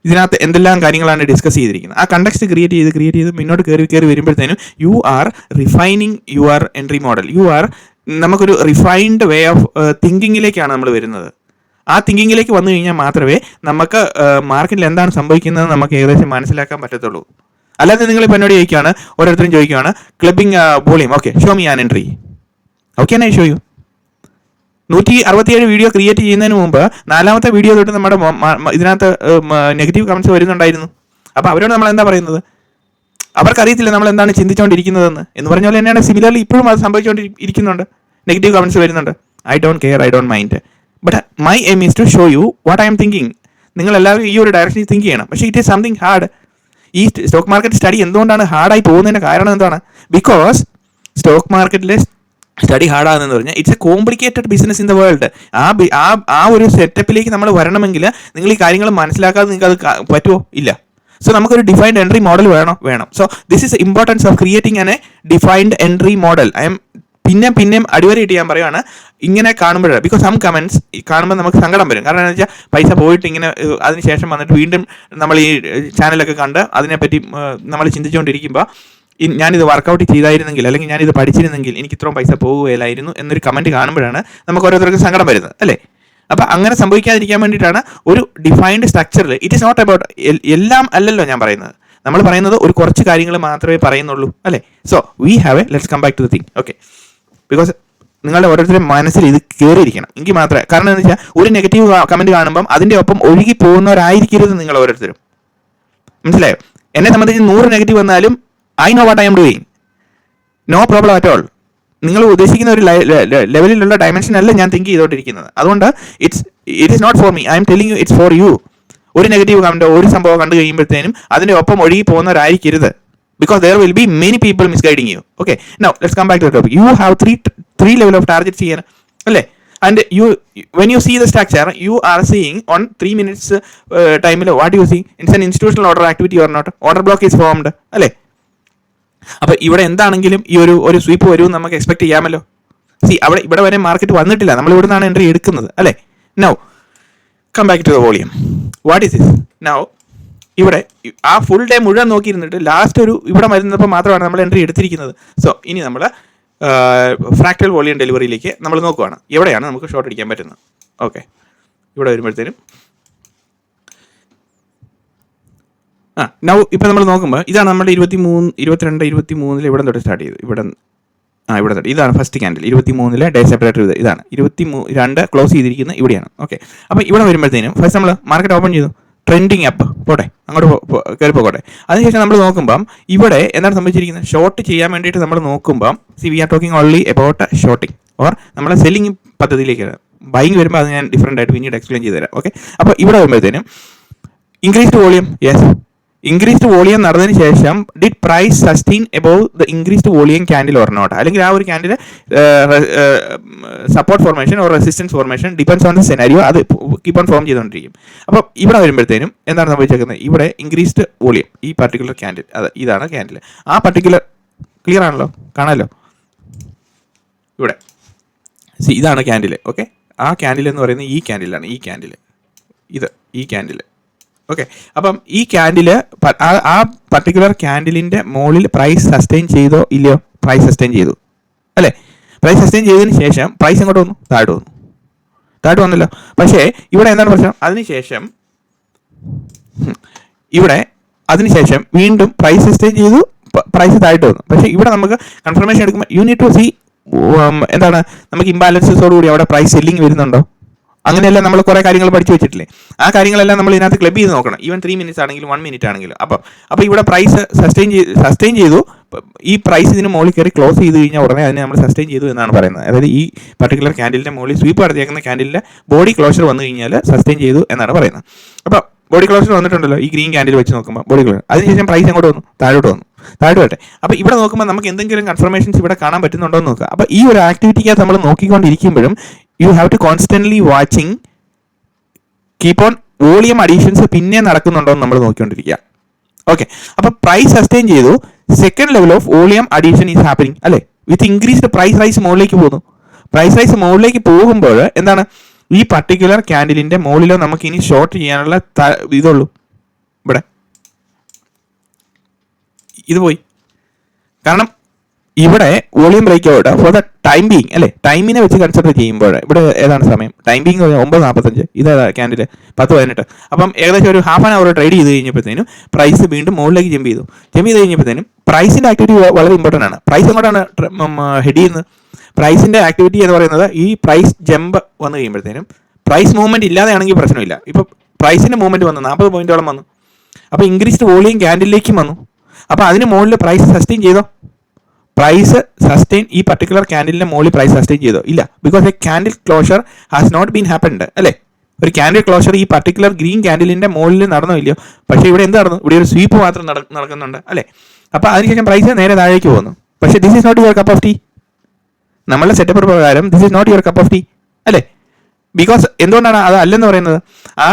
ഇതിനകത്ത് എന്തെല്ലാം കാര്യങ്ങളാണ് ഡിസ്കസ് ചെയ്തിരിക്കുന്നത്, ആ കണ്ടക്സ്റ്റ് ക്രിയേറ്റ് ചെയ്ത് മുന്നോട്ട് കയറി വരുമ്പോഴത്തേനും you are refining your entry model. നമുക്കൊരു റിഫൈൻഡ് വേ ഓഫ് തിങ്കിങ്ങിലേക്കാണ് നമ്മൾ വരുന്നത്. ആ തിങ്കിങ്ങിലേക്ക് വന്നു കഴിഞ്ഞാൽ മാത്രമേ നമുക്ക് മാർക്കറ്റിൽ എന്താണ് സംഭവിക്കുന്നത് നമുക്ക് ഏകദേശം മനസ്സിലാക്കാൻ പറ്റത്തുള്ളൂ. അല്ലാതെ നിങ്ങളിപ്പോൾ എന്നോട് ചോദിക്കുകയാണ്, ഓരോരുത്തരും ചോദിക്കുകയാണ് clubbing volume, okay show me an entry. Okay, I show you. 167 video create ചെയ്യുന്നതിന് മുമ്പ് 4ാമത്തെ വീഡിയോ തൊട്ട് നമ്മുടെ ഇതിനകത്ത് നെഗറ്റീവ് കമൻസ് വരുന്നുണ്ടായിരുന്നു. അപ്പോൾ അവരോട് നമ്മൾ എന്താ പറയുന്നത്? അവർക്കറിയത്തില്ല നമ്മൾ എന്താണ് ചിന്തിച്ചുകൊണ്ടിരിക്കുന്നതെന്ന്. എന്ന് പറഞ്ഞ പോലെ തന്നെയാണ് സിമിലർലി ഇപ്പോഴും അത് സംഭവിച്ചുകൊണ്ടിരിക്കുന്നുണ്ട്. നെഗറ്റീവ് കമൻസ് വരുന്നുണ്ട്. I don't care, I don't mind, but my aim is to show you what I M thinking. നിങ്ങളെല്ലാവരും ഈ ഒരു ഡയറക്ഷനിൽ തിങ്ക് ചെയ്യണം. പക്ഷേ ഇറ്റ് ഈസ് സംതിങ് ഹാർഡ്. ഈ സ്റ്റോക്ക് മാർക്കറ്റ് സ്റ്റഡി എന്തുകൊണ്ടാണ് ഹാർഡായി പോകുന്നതിൻ്റെ കാരണം എന്താണ്? ബിക്കോസ് സ്റ്റോക്ക് മാർക്കറ്റിലെ സ്റ്റഡി ഹാർഡാണെന്ന് പറഞ്ഞാൽ it's a complicated business in the world. ആ ഒരു സെറ്റപ്പിലേക്ക് നമ്മൾ വരണമെങ്കിൽ നിങ്ങൾ ഈ കാര്യങ്ങൾ മനസ്സിലാക്കാതെ നിങ്ങൾക്ക് അത് പറ്റുമോ? ഇല്ല. സോ നമുക്കൊരു ഡിഫൈൻഡ് എൻട്രി മോഡൽ വേണം. So this is importance of creating A defined entry model. I M പിന്നെയും അടിവരയിട്ട് ഞാൻ പറയുകയാണ്, ഇങ്ങനെ കാണുമ്പോഴേ, ബിക്കോസ് സം കമൻസ് കാണുമ്പോൾ നമുക്ക് സങ്കടം വരും. കാരണം എന്താ വെച്ചാൽ പൈസ പോയിട്ട് ഇങ്ങനെ അതിനുശേഷം വന്നിട്ട് വീണ്ടും നമ്മൾ ഈ ചാനലൊക്കെ കണ്ട് അതിനെപ്പറ്റി നമ്മൾ ചിന്തിച്ചുകൊണ്ടിരിക്കുമ്പോൾ ഞാനിത് വർക്കൗട്ട് ചെയ്തായിരുന്നെങ്കിൽ, അല്ലെങ്കിൽ ഞാനിത് പഠിച്ചിരുന്നെങ്കിൽ എനിക്ക് ഇത്രയും പൈസ പോകുകയില്ലായിരുന്നു എന്നൊരു കമൻറ്റ് കാണുമ്പോഴാണ് നമുക്ക് ഓരോരുത്തർക്ക് സങ്കടം വരുന്നത് അല്ലേ. അപ്പം അങ്ങനെ സംഭവിക്കാതിരിക്കാൻ വേണ്ടിയിട്ടാണ് ഒരു ഡിഫൈൻഡ് സ്ട്രക്ചറിൽ. ഇറ്റ് ഈസ് നോട്ട് അബൌട്ട് എല്ലാം അല്ലല്ലോ ഞാൻ പറയുന്നത്. നമ്മൾ പറയുന്നത് ഒരു കുറച്ച് കാര്യങ്ങൾ മാത്രമേ പറയുന്നുള്ളൂ അല്ലേ. So we have a let's come back to the thing. Okay, because നിങ്ങളുടെ ഓരോരുത്തരും മനസ്സിൽ ഇത് കയറിയിരിക്കണം എങ്കിൽ മാത്രമേ. കാരണം എന്താ വെച്ചാൽ ഒരു നെഗറ്റീവ് കമൻറ്റ് കാണുമ്പം അതിൻ്റെ ഒപ്പം ഒഴുകി പോകുന്നവരായിരിക്കരുത് നിങ്ങൾ ഓരോരുത്തരും. മനസ്സിലായോ? എന്നെ സംബന്ധിച്ച് 100 നെഗറ്റീവ് വന്നാലും I know what I M doing, no problem at all. നിങ്ങൾ ഉദ്ദേശിക്കുന്ന ഒരു ലെവലിലുള്ള ഡയമെൻഷൻ അല്ല ഞാൻ തിങ്ക് ചെയ്തുകൊണ്ടിരിക്കുന്നത്. അതുകൊണ്ട് it is not for me, I'm telling you it's for you. ഒരു നെഗറ്റീവ് കമൻറ്റോ ഒരു സംഭവം കണ്ടു കഴിയുമ്പോഴത്തേനും അതിൻ്റെ ഒപ്പം ഒഴുകി പോകുന്നവരായിരിക്കരുത്. Because there will be many people misguiding you. Okay, now let's come back to the topic. You have three level of targets here, alle, and when you see the structure, you are seeing on 3 minutes time what do you see? It's an institutional order activity or not? Order block is formed, alle. അപ്പോൾ ഇവിടെ എന്താണെങ്കിലും ഈ ഒരു sweep വരുമെന്ന് നമുക്ക് expect ചെയ്യാമല്ലോ. അവിടെ ഇവിടെ വരെ മാർക്കറ്റ് വന്നിട്ടില്ല, നമ്മൾ ഇവിടെ നിന്നാണ് എൻട്രി എടുക്കുന്നത് അല്ലേ. Now come back to the volume. What is this? Now ഇവിടെ ആ ഫുൾ ഡേ മുഴുവൻ നോക്കിയിരുന്നിട്ട് ലാസ്റ്റ് ഒരു ഇവിടെ വരുന്നപ്പോൾ മാത്രമാണ് നമ്മൾ എൻട്രി എടുത്തിരിക്കുന്നത്. സോ ഇനി നമ്മൾ ഫ്രാക്ടൽ വോളിയം ഡെലിവറിയിലേക്ക് നമ്മൾ നോക്കുകയാണ്. എവിടെയാണ് നമുക്ക് ഷോർട്ട് അടിക്കാൻ പറ്റുന്നത്? ഓക്കെ, ഇവിടെ വരുമ്പോഴത്തേനും നൗ ഇപ്പം നമ്മൾ നോക്കുമ്പോൾ ഇതാണ് നമ്മുടെ 22, 23 ഇവിടെ തൊട്ട് സ്റ്റാർട്ട് ചെയ്തു. ഇവിടെ തൊട്ട് ഇതാണ് ഫസ്റ്റ് ക്യാൻഡിൽ. 23 ഡേ സെപ്പറേറ്റർ ഇതാണ്. 22 ക്ലോസ് ചെയ്തിരിക്കുന്നത് ഇവിടെയാണ്. ഓക്കെ, അപ്പോൾ ഇവിടെ വരുമ്പോഴത്തേനും ഫസ്റ്റ് നമ്മൾ മാർക്കറ്റ് ഓപ്പൺ ചെയ്തു, ട്രെൻഡിങ് അപ്പ് പോട്ടെ, അങ്ങോട്ട് കയറി പോകട്ടെ. അതിനുശേഷം നമ്മൾ നോക്കുമ്പം ഇവിടെ എന്താണ് സംഭവിച്ചിരിക്കുന്നത്? ഷോർട്ട് ചെയ്യാൻ വേണ്ടിയിട്ട് നമ്മൾ നോക്കുമ്പം we are talking only about shorting or നമ്മളെ സെല്ലിംഗ് പദ്ധതിയിലേക്ക്. ബൈങ് വരുമ്പോൾ അത് ഞാൻ ഡിഫറൻ്റ് ആയിട്ട് പിന്നീട് എക്സ്പ്ലെയിൻ ചെയ്ത് തരാം. ഓക്കെ, അപ്പോൾ ഇവിടെ വരുമ്പോഴത്തേനും increased volume. Yes, increased volume നടന്നതിന് ശേഷം did price sustain above the increased volume candle or not? അല്ലെങ്കിൽ ആ ഒരു candle support formation or resistance formation depends on the scenario, അത് കീപ്പ് ഓൺ ഫോം ചെയ്തുകൊണ്ടിരിക്കും. അപ്പോൾ ഇവിടെ വരുമ്പോഴത്തേനും എന്താണ് സംഭവിച്ചേക്കുന്നത്? ഇവിടെ ഇൻക്രീസ്ഡ് വോളിയം ഈ പർട്ടിക്കുലർ ക്യാൻഡിൽ, ഇതാണ് ക്യാൻഡിൽ. ആ പർട്ടിക്കുലർ ക്ലിയർ ആണല്ലോ, കാണാമല്ലോ ഇവിടെ. ഇതാണ് ക്യാൻഡിൽ. ഓക്കെ, ആ ക്യാൻഡിൽ എന്ന് പറയുന്നത് ഈ ക്യാൻഡിലാണ്. ഈ ക്യാൻഡിൽ ഈ ക്യാൻഡിൽ. ഓക്കെ, അപ്പം ഈ ക്യാൻഡിൽ ആ പർട്ടിക്കുലർ ക്യാൻഡിലിൻ്റെ മുകളിൽ പ്രൈസ് സസ്റ്റെയിൻ ചെയ്തോ ഇല്ലയോ? പ്രൈസ് സസ്റ്റെയിൻ ചെയ്തു അല്ലേ. പ്രൈസ് സസ്റ്റെയിൻ ചെയ്തതിന് ശേഷം പ്രൈസ് എങ്ങോട്ട് വന്നു? താഴോട്ട് വന്നല്ലോ. പക്ഷേ ഇവിടെ എന്താണ് പ്രശ്നം? അതിനുശേഷം വീണ്ടും പ്രൈസ് സസ്റ്റെയിൻ ചെയ്തു, പ്രൈസ് താഴോട്ട് വന്നു. പക്ഷേ ഇവിടെ നമുക്ക് കൺഫർമേഷൻ എടുക്കുമ്പോൾ യു നീഡ് ടു സീ എന്താണ് നമുക്ക് ഇംബാലൻസസോടുകൂടി അവിടെ പ്രൈസ് സെല്ലിംഗ് വരുന്നുണ്ടോ? അങ്ങനെയല്ല നമ്മൾ കുറേ കാര്യങ്ങൾ പഠിച്ചു വെച്ചിട്ടില്ലേ? ആ കാര്യങ്ങളെല്ലാം നമ്മൾ ഇതിനകത്ത് ക്ലബ് ചെയ്ത് നോക്കണം. ഈവൻ 3 മിനിറ്റ്സ് ആണെങ്കിലും 1 മിനിറ്റ് ആണെങ്കിലും. അപ്പോൾ ഇവിടെ പ്രൈസ് സസ്റ്റെയിൻ ചെയ്തു. ഈ പ്രൈസ് ഇതിന് മുകളിൽ കയറി ക്ലോസ് ചെയ്ത് കഴിഞ്ഞാൽ ഉടനെ അതിനെ നമ്മൾ സസ്റ്റെയിൻ ചെയ്തു എന്നാണ് പറയുന്നത്. അതായത് ഈ പർട്ടിക്കുലർ ക്യാൻഡിലിൻ്റെ മുകളിൽ സ്വീപ്പ് നടത്തിയേക്കുന്ന ക്യാൻഡിലിൻ്റെ ബോഡി ക്ലോഷർ വന്നു കഴിഞ്ഞാൽ സസ്റ്റെയിൻ ചെയ്തു എന്നാണ് പറയുന്നത്. അപ്പോൾ ബോഡി ക്ലോഷർ വന്നിട്ടുണ്ടല്ലോ ഈ ഗ്രീൻ ക്യാൻഡിൽ വെച്ച് നോക്കുമ്പോൾ ബോഡി ക്ലോഷർ. അതിനുശേഷം പ്രൈസ് എങ്ങോട്ട് വന്നു? താഴോട്ട് വരട്ടെ. അപ്പോൾ ഇവിടെ നോക്കുമ്പോൾ നമുക്ക് എന്തെങ്കിലും കൺഫർമേഷൻസ് ഇവിടെ കാണാൻ പറ്റുന്നുണ്ടോ എന്ന് നോക്കുക. അപ്പോൾ ഈ ഒരു ആക്ടിവിറ്റിക്കകത്ത് നമ്മൾ നോക്കിക്കൊണ്ടിരിക്കുമ്പോഴും you have to constantly watching, keep on volume additions പിന്നെ നടക്കുന്നുണ്ടോ എന്ന് നമ്മൾ നോക്കിക്കൊണ്ടിരിക്കുക. ഓക്കെ, അപ്പോൾ പ്രൈസ് സസ്റ്റെയിൻ ചെയ്തു, second level of volume addition is happening അല്ലേ. വിത്ത് ഇൻക്രീസ്ഡ് പ്രൈസ് റൈസ് മുകളിലേക്ക് പോകുന്നു. പ്രൈസ് റൈസ് മുകളിലേക്ക് പോകുമ്പോൾ എന്താണ്? ഈ പർട്ടിക്കുലർ ക്യാൻഡിലിൻ്റെ മുകളിലോ നമുക്ക് ഇനി ഷോർട്ട് ചെയ്യാനുള്ള ഇതുള്ളൂ. ഇവിടെ ഇത് പോയി. കാരണം ഇവിടെ volume break out for the time being അല്ലേ. ടൈമിനെ വെച്ച് കൺസിഡർ ചെയ്യുമ്പോൾ ഇവിടെ ഏതാണ് സമയം? Time being 9:45. ഇതാ ക്യാൻഡിൽ 10:18. അപ്പം ഏകദേശം ഒരു ഹാഫ് ആൻ അവർ ട്രേഡ് ചെയ്ത് കഴിഞ്ഞപ്പോഴത്തേനും പ്രൈസ് വീണ്ടും മുകളിലേക്ക് ജമ്പ് ചെയ്ത് കഴിഞ്ഞപ്പോഴത്തേനും പ്രൈസിൻ്റെ ആക്ടിവിറ്റി വളരെ ഇമ്പോർട്ടൻ്റ് ആണ്. പ്രൈസ് എങ്ങോട്ടാണ് ഹെഡ് ചെയ്യുന്നത്? പ്രൈസിൻ്റെ ആക്ടിവിറ്റി എന്ന് പറയുന്നത് ഈ പ്രൈസ് ജമ്പ് വന്നു കഴിയുമ്പോഴത്തേനും പ്രൈസ് മൂവ്മെൻറ്റ് ഇല്ലാതെയാണെങ്കിൽ പ്രശ്നമില്ല. ഇപ്പോൾ പ്രൈസിൻ്റെ മൂവ്മെൻറ്റ് വന്നു 40 പോയിൻറ്റോളം വന്നു. അപ്പോൾ ഇൻക്രീസ്ഡ് വോളിയം ക്യാൻഡിലേക്കും വന്നു. അപ്പോൾ അതിന് മുകളിൽ പ്രൈസ് സസ്റ്റെയിൻ ചെയ്തോ? പ്രൈസ് സസ്റ്റെയിൻ ഈ പർട്ടിക്കുലർ ക്യാൻഡിലിൻ്റെ മുകളിൽ പ്രൈസ് സസ്റ്റെയിൻ ചെയ്തോ? ഇല്ല. Because a candle closure has not been happened അല്ലേ. ഒരു ക്യാൻഡിൽ ക്ലോഷർ ഈ പർട്ടിക്കുലർ ഗ്രീൻ ക്യാൻഡിലിൻ്റെ മുകളിൽ നടന്നോ ഇല്ലയോ? പക്ഷേ ഇവിടെ എന്ത് നടന്നു? ഇവിടെ ഒരു സ്വീപ്പ് മാത്രം നടക്കുന്നുണ്ട് അല്ലേ. അപ്പോൾ അതിനുശേഷം പ്രൈസ് നേരെ താഴേക്ക് പോകുന്നു. പക്ഷേ this is not your cup of tea. നമ്മളുടെ സെറ്റപ്പ് പ്രകാരം this is not your cup of tea അല്ലേ. ബിക്കോസ് എന്തുകൊണ്ടാണ് അത് അല്ലെന്ന് പറയുന്നത്? ആ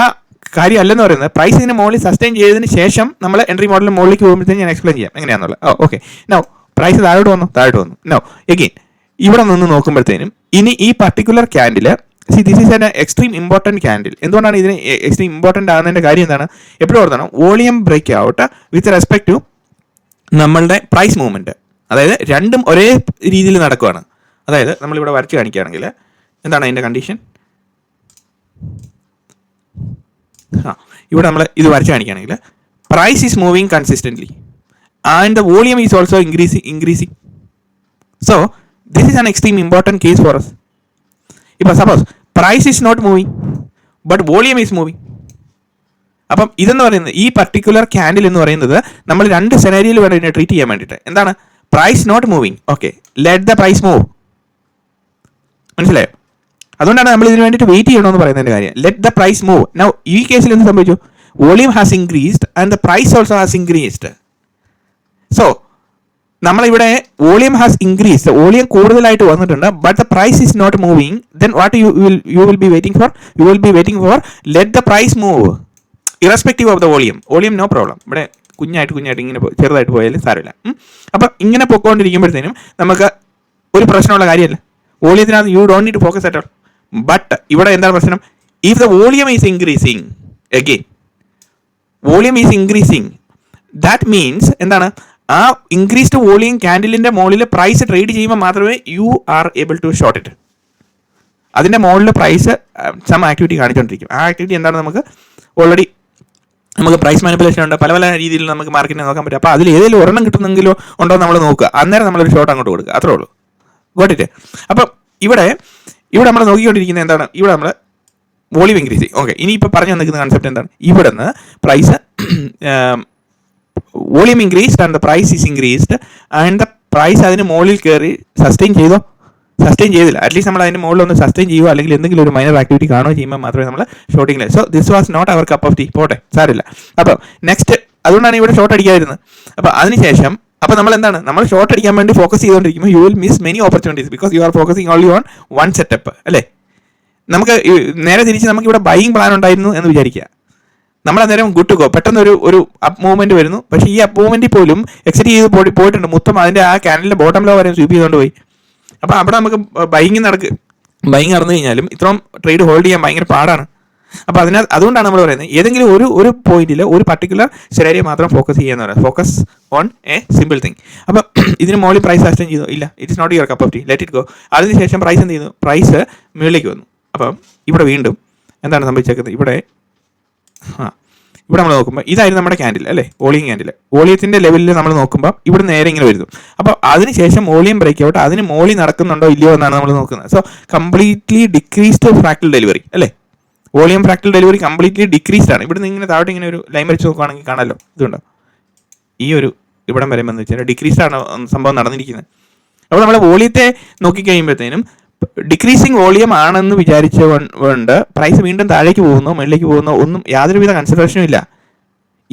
കാര്യം അല്ലെന്ന് പറയുന്നത് പ്രൈസ് ഇതിന് മുകളിൽ സസ്റ്റെയിൻ ചെയ്തതിന് ശേഷം നമ്മൾ എൻട്രി മോഡലിന് മുകളിലേക്ക് പോകുമ്പോഴത്തേക്കും ഞാൻ എക്സ്പ്ലെയിൻ ചെയ്യാം എങ്ങനെയാണെന്നുള്ളത്. ഓക്കെ, നൗ പ്രൈസ് താഴോട്ട് വന്നു. നോ എഗെയിൻ ഇവിടെ നിന്ന് നോക്കുമ്പോഴത്തേനും ഇനി ഈ particular candle this is an extreme important candle. എന്തുകൊണ്ടാണ് ഇതിന് എക്സ്ട്രീം ഇമ്പോർട്ടൻ്റ് ആകുന്നതിൻ്റെ കാര്യം എന്താണ്? എപ്പോഴും ഓർത്തണം, volume break out with respect to നമ്മളുടെ പ്രൈസ് മൂവ്മെൻറ്റ്. അതായത് രണ്ടും ഒരേ രീതിയിൽ നടക്കുകയാണ്. അതായത് നമ്മളിവിടെ വരച്ച് കാണിക്കുകയാണെങ്കിൽ എന്താണ് അതിൻ്റെ കണ്ടീഷൻ? ഇവിടെ നമ്മൾ ഇത് വരച്ച് കാണിക്കുകയാണെങ്കിൽ price is moving consistently and the volume is also increasing. So this is an extreme important case for us. ഇപ്പോൾ suppose price is not moving but volume is moving. അപ്പം ഇതെന്ന് പറയുന്നത് ഈ പർട്ടിക്കുലർ ക്യാൻഡിൽ എന്ന് പറയുന്നത് നമ്മൾ രണ്ട് സെനാരിയിൽ വേണം ഇതിനെ ട്രീറ്റ് ചെയ്യാൻ വേണ്ടിയിട്ട്. എന്താണ്? Price not moving, okay, let the price move. മനസ്സിലായോ? അതുകൊണ്ടാണ് നമ്മൾ ഇതിന് വേണ്ടിയിട്ട് വെയിറ്റ് ചെയ്യണമെന്ന് പറയുന്നതിൻ്റെ കാര്യം. Let the price move. Now ഈ കേസിൽ എന്ത് സംഭവിച്ചു? Volume has increased and the price also has increased. So നമ്മളിവിടെ വോളിയം ഹാസ് ഇൻക്രീസ്ഡ്, വോളിയം കൂടുതലായിട്ട് വന്നിട്ടുണ്ട്, but the price is not moving. Then what you will be waiting for? You will be waiting for let the price move irrespective of the volume. Volume no problem, ഇവിടെ കുഞ്ഞായിട്ട് ഇങ്ങനെ ചെറുതായിട്ട് പോയാലും സാരമില്ല. അപ്പം ഇങ്ങനെ പൊക്കോണ്ടിരിക്കുമ്പോഴത്തേനും നമുക്ക് ഒരു പ്രശ്നമുള്ള കാര്യമല്ല. വോളിയത്തിനകത്ത് you don't need to focus at all. But ഇവിടെ എന്താണ് പ്രശ്നം? If the volume is increasing, again volume is increasing, that means എന്താണ്? ആ ഇൻക്രീസ്ഡ് വോളിയം ക്യാൻഡിലിൻ്റെ മുകളിൽ പ്രൈസ് ട്രേഡ് ചെയ്യുമ്പോൾ മാത്രമേ you are able to short it. അതിൻ്റെ മുകളിൽ പ്രൈസ് സം ആക്ടിവിറ്റി കാണിച്ചുകൊണ്ടിരിക്കും. ആ ആക്ടിവിറ്റി എന്താണ്? നമുക്ക് ഓൾറെഡി നമുക്ക് പ്രൈസ് മാനിപ്പുലേഷൻ ഉണ്ട്, പല രീതിയിൽ നമുക്ക് മാർക്കറ്റിനെ നോക്കാൻ പറ്റും. അപ്പോൾ അതിൽ ഏതെങ്കിലും ഒരെണ്ണം കിട്ടുന്നെങ്കിലോ ഉണ്ടോ നമ്മൾ നോക്കുക, അന്നേരം നമ്മളൊരു ഷോർട്ട് അങ്ങോട്ട് കൊടുക്കുക, അത്രേ ഉള്ളൂ. Got it? അപ്പം ഇവിടെ നമ്മൾ നോക്കിക്കൊണ്ടിരിക്കുന്നത് എന്താണ്? ഇവിടെ നമ്മൾ വോളിയം ഇൻക്രീസ് ചെയ്യും. ഓക്കെ, ഇനി ഇപ്പോൾ പറഞ്ഞു നിൽക്കുന്ന കൺസെപ്റ്റ് എന്താണ്? ഇവിടെ നിന്ന് price volume increased and the price is increased and the price അതിന് മുകളിൽ കയറി സസ്റ്റെയിൻ ചെയ്തില്ല. അറ്റ്ലീസ്റ്റ് നമ്മൾ അതിൻ്റെ മുകളിൽ ഒന്ന് സസ്റ്റെയിൻ ചെയ്യുക, അല്ലെങ്കിൽ എന്തെങ്കിലും ഒരു മൈനർ ആക്ടിവിറ്റി കാണുകയോ ചെയ്യുമ്പോൾ മാത്രമേ നമ്മൾ ഷോർട്ടിങ്ങിൽ. So this was not our cup of tea. പോട്ടെ, സാരില്ല. അപ്പോൾ നെക്സ്റ്റ്, അതുകൊണ്ടാണ് ഇവിടെ ഷോർട്ട് അടിക്കാതിരുന്നത്. അപ്പോൾ അതിനുശേഷം അപ്പോൾ നമ്മൾ എന്താണ്? നമ്മൾ ഷോർട്ട് അടിക്കാൻ വേണ്ടി ഫോക്കസ് ചെയ്തുകൊണ്ടിരിക്കുമ്പോൾ you will miss many opportunities because you are focusing only on one setup, അല്ലേ? നമുക്ക് നേരെ തിരിച്ച് നമുക്ക് ഇവിടെ ബൈയിങ് പ്ലാൻ ഉണ്ടായിരുന്നു എന്ന് വിചാരിക്കുക. നമ്മൾ അന്നേരം ഗുഡ് ടു ഗോ. പെട്ടെന്ന് ഒരു അപ്പ് മൂവ്മെന്റ് വരുന്നു, പക്ഷേ ഈ അപ്പ് മൂവ്മെന്റിൽ പോലും എക്സിറ്റ് ചെയ്ത് പോയിട്ടുണ്ട്. മൊത്തം അതിൻ്റെ ആ ക്യാൻഡിലിൻ്റെ ബോട്ടം ലോ വരെ സ്വീപ്പ് ചെയ്തുകൊണ്ട് പോയി. അപ്പോൾ അവിടെ നമുക്ക് ബൈയിങ് നടന്നു കഴിഞ്ഞാലും ഇത്രയും ട്രേഡ് ഹോൾഡ് ചെയ്യാൻ ഭയങ്കര പാടാണ്. അപ്പോൾ അതുകൊണ്ടാണ് നമ്മൾ പറയുന്നത് ഏതെങ്കിലും ഒരു പോയിന്റിൽ ഒരു പർട്ടിക്കുലർ ശരീരം മാത്രം ഫോക്കസ് ചെയ്യാന്ന് പറയുന്നത്. Focus on a simple thing. അപ്പോൾ ഇതിന് മുകളിൽ പ്രൈസ് സസ്റ്റെയിൻ ചെയ്തു ഇല്ല, it is not your cup of tea, let it go. അതിനുശേഷം പ്രൈസ് എന്ത് ചെയ്യുന്നു? പ്രൈസ് മുകളിലേക്ക് വന്നു. അപ്പം ഇവിടെ വീണ്ടും എന്താണ് സംഭവിച്ചേക്കുന്നത്? ഇവിടെ നമ്മൾ നോക്കുമ്പോൾ ഇതായിരുന്നു നമ്മുടെ ക്യാൻഡിൽ, അല്ലേ? Volume candle. വോളിയത്തിൻ്റെ ലെവലിൽ നമ്മൾ നോക്കുമ്പോൾ ഇവിടെ നേരെ ഇങ്ങനെ വരുന്നു. അപ്പോൾ അതിനുശേഷം വോളിയം ബ്രേക്ക് ഔട്ട്, അതിന് മോളിൽ നടക്കുന്നുണ്ടോ ഇല്ലയോ എന്നാണ് നമ്മൾ നോക്കുന്നത്. So completely decreased fractal delivery, അല്ലേ? Volume fractal delivery completely decreased ആണ്. ഇവിടെ നിന്ന് ഇങ്ങനെ താഴോട്ട് ഇങ്ങനെ ഒരു ലൈൻ വരച്ച് നോക്കുകയാണെങ്കിൽ കാണാമല്ലോ, ഇതുണ്ടോ? ഈ ഒരു ഇവിടം വരുമ്പോൾ എന്ന് വെച്ചാൽ ഡിക്രീസ്ഡ് ആണ് സംഭവം നടന്നിരിക്കുന്നത്. അപ്പോൾ നമ്മൾ വോളിയത്തെ നോക്കിക്കഴിയുമ്പോഴത്തേനും ഡിക്രീസിങ് വോളിയം ആണെന്ന് വിചാരിച്ചുകൊണ്ട് പ്രൈസ് വീണ്ടും താഴേക്ക് പോകുന്നോ മുകളിലേക്ക് പോകുന്നോ ഒന്നും യാതൊരുവിധ കൺസിഡറേഷനും ഇല്ല.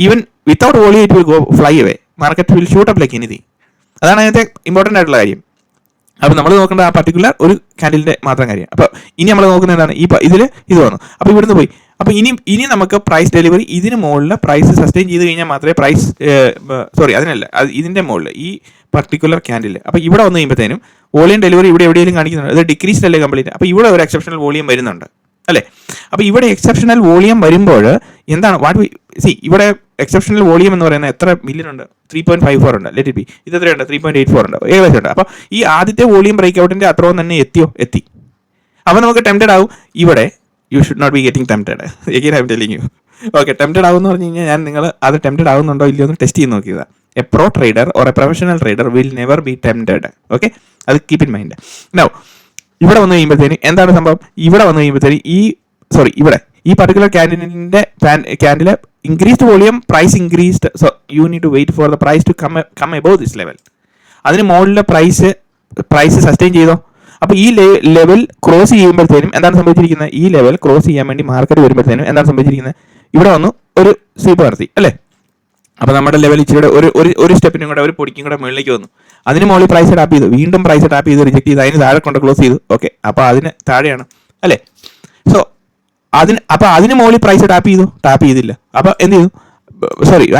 Even without volume it will go fly away, market will shoot up like anything. അതാണ് അതിനകത്തെ ഇമ്പോർട്ടൻ്റ് ആയിട്ടുള്ള കാര്യം. അപ്പോൾ നമ്മൾ നോക്കേണ്ട ആ പർട്ടിക്കുലർ ഒരു ക്യാൻഡിലിൻ്റെ മാത്രം കാര്യം. അപ്പോൾ ഇനി നമ്മൾ നോക്കുന്നത് എന്താണ്? ഇതിൽ ഇത് വന്നു, അപ്പോൾ ഇവിടുന്ന് പോയി. അപ്പോൾ ഇനി നമുക്ക് പ്രൈസ് ഡെലിവറി ഇതിന് മുകളിൽ പ്രൈസ് സസ്റ്റെയിൻ ചെയ്ത് കഴിഞ്ഞാൽ മാത്രമേ പ്രൈസ് അതിനല്ല, ഇതിൻ്റെ മുകളിൽ ഈ പർട്ടിക്കുലർ ക്യാൻഡിൽ. അപ്പോൾ ഇവിടെ വന്നു കഴിയുമ്പോഴത്തേനും വോളിയം ഡെലിവറി ഇവിടെ എവിടെയെങ്കിലും കാണിക്കുന്നുണ്ട്, അത് ഡിക്രീസ്ഡ് അല്ലേ കംപ്ലീറ്റ്. അപ്പോൾ ഇവിടെ ഒരു എക്സെപ്ഷണൽ വോളിയം വരുന്നുണ്ട്, അല്ലേ? അപ്പോൾ ഇവിടെ എക്സെപ്ഷണൽ വോളിയം വരുമ്പോൾ എന്താണ് ഇവിടെ എക്സെപ്ഷണൽ വോളിയം എന്ന് പറയുന്നത് എത്ര മില്യൺ ഉണ്ട്? 3.54 ഉണ്ട്, ലെറ്റ് ഇറ്റ് ബി. ഇത് എത്രയുണ്ട്? 3.84 ഉണ്ട്, ഏകദേശം ഉണ്ട്. അപ്പോൾ ഈ ആദ്യത്തെ വോളിയം ബ്രേക്ക് ഔട്ടിൻ്റെ അത്രയും തന്നെ എത്തി. അപ്പോൾ നമുക്ക് ടെംപ്റ്റഡ് ആവും. ഇവിടെ you should not be getting tempted. Again I am telling you. Okay, tempted ആവുമെന്ന് പറഞ്ഞു കഴിഞ്ഞാൽ നിങ്ങൾ അത് ടെംപ്റ്റഡ് ആവുന്നുണ്ടോ ഇല്ലയോ എന്ന് ടെസ്റ്റ് ചെയ്ത് നോക്കിയതാണ്. A pro trader or A professional trader will never be tempted. Okay, അത് കീപ്പ് ഇൻ മൈൻഡ്. നൗ ഇവിടെ വന്നു കഴിയുമ്പോഴത്തേന് എന്താണ് സംഭവം? ഇവിടെ വന്നു കഴിയുമ്പോഴത്തേന് ഇവിടെ ഈ particular candle increased volume, price increased. So you need to wait for the price to come above this level. അതിന് മുകളിലെ പ്രൈസ് സസ്റ്റെയിൻ ചെയ്തോ. അപ്പോൾ ഈ ലെവൽ ക്രോസ് ചെയ്യുമ്പോഴത്തേനും എന്താണ് സംഭവിച്ചിരിക്കുന്നത്? ഈ ലെവൽ ക്രോസ് ചെയ്യാൻ വേണ്ടി മാർക്കറ്റ് വരുമ്പോഴത്തേനും എന്താണ് സംഭവിച്ചിരിക്കുന്നത്? ഇവിടെ വന്നു ഒരു സ്വീപ്പ് നടത്തി, അല്ലേ? അപ്പോൾ നമ്മുടെ ലെവൽ ഇച്ചിരി ഒരു സ്റ്റെപ്പിനും കൂടെ ഒരു പൊടിക്കും കൂടെ മുകളിലേക്ക് വന്നു. അതിന് മുകളിൽ പ്രൈസ് ടാപ്പ് ചെയ്തു, വീണ്ടും പ്രൈസ് ടാപ്പ് ചെയ്ത് റിജക്ട് ചെയ്ത് അതിന് താഴെ കൊണ്ട് ക്ലോസ് ചെയ്തു. ഓക്കെ, അപ്പോൾ അതിന് താഴെയാണ്, അല്ലേ? സോ അതിന് മുകളിൽ പ്രൈസ് ടാപ്പ് ചെയ്തില്ല. അപ്പോൾ എന്ത് ചെയ്തു?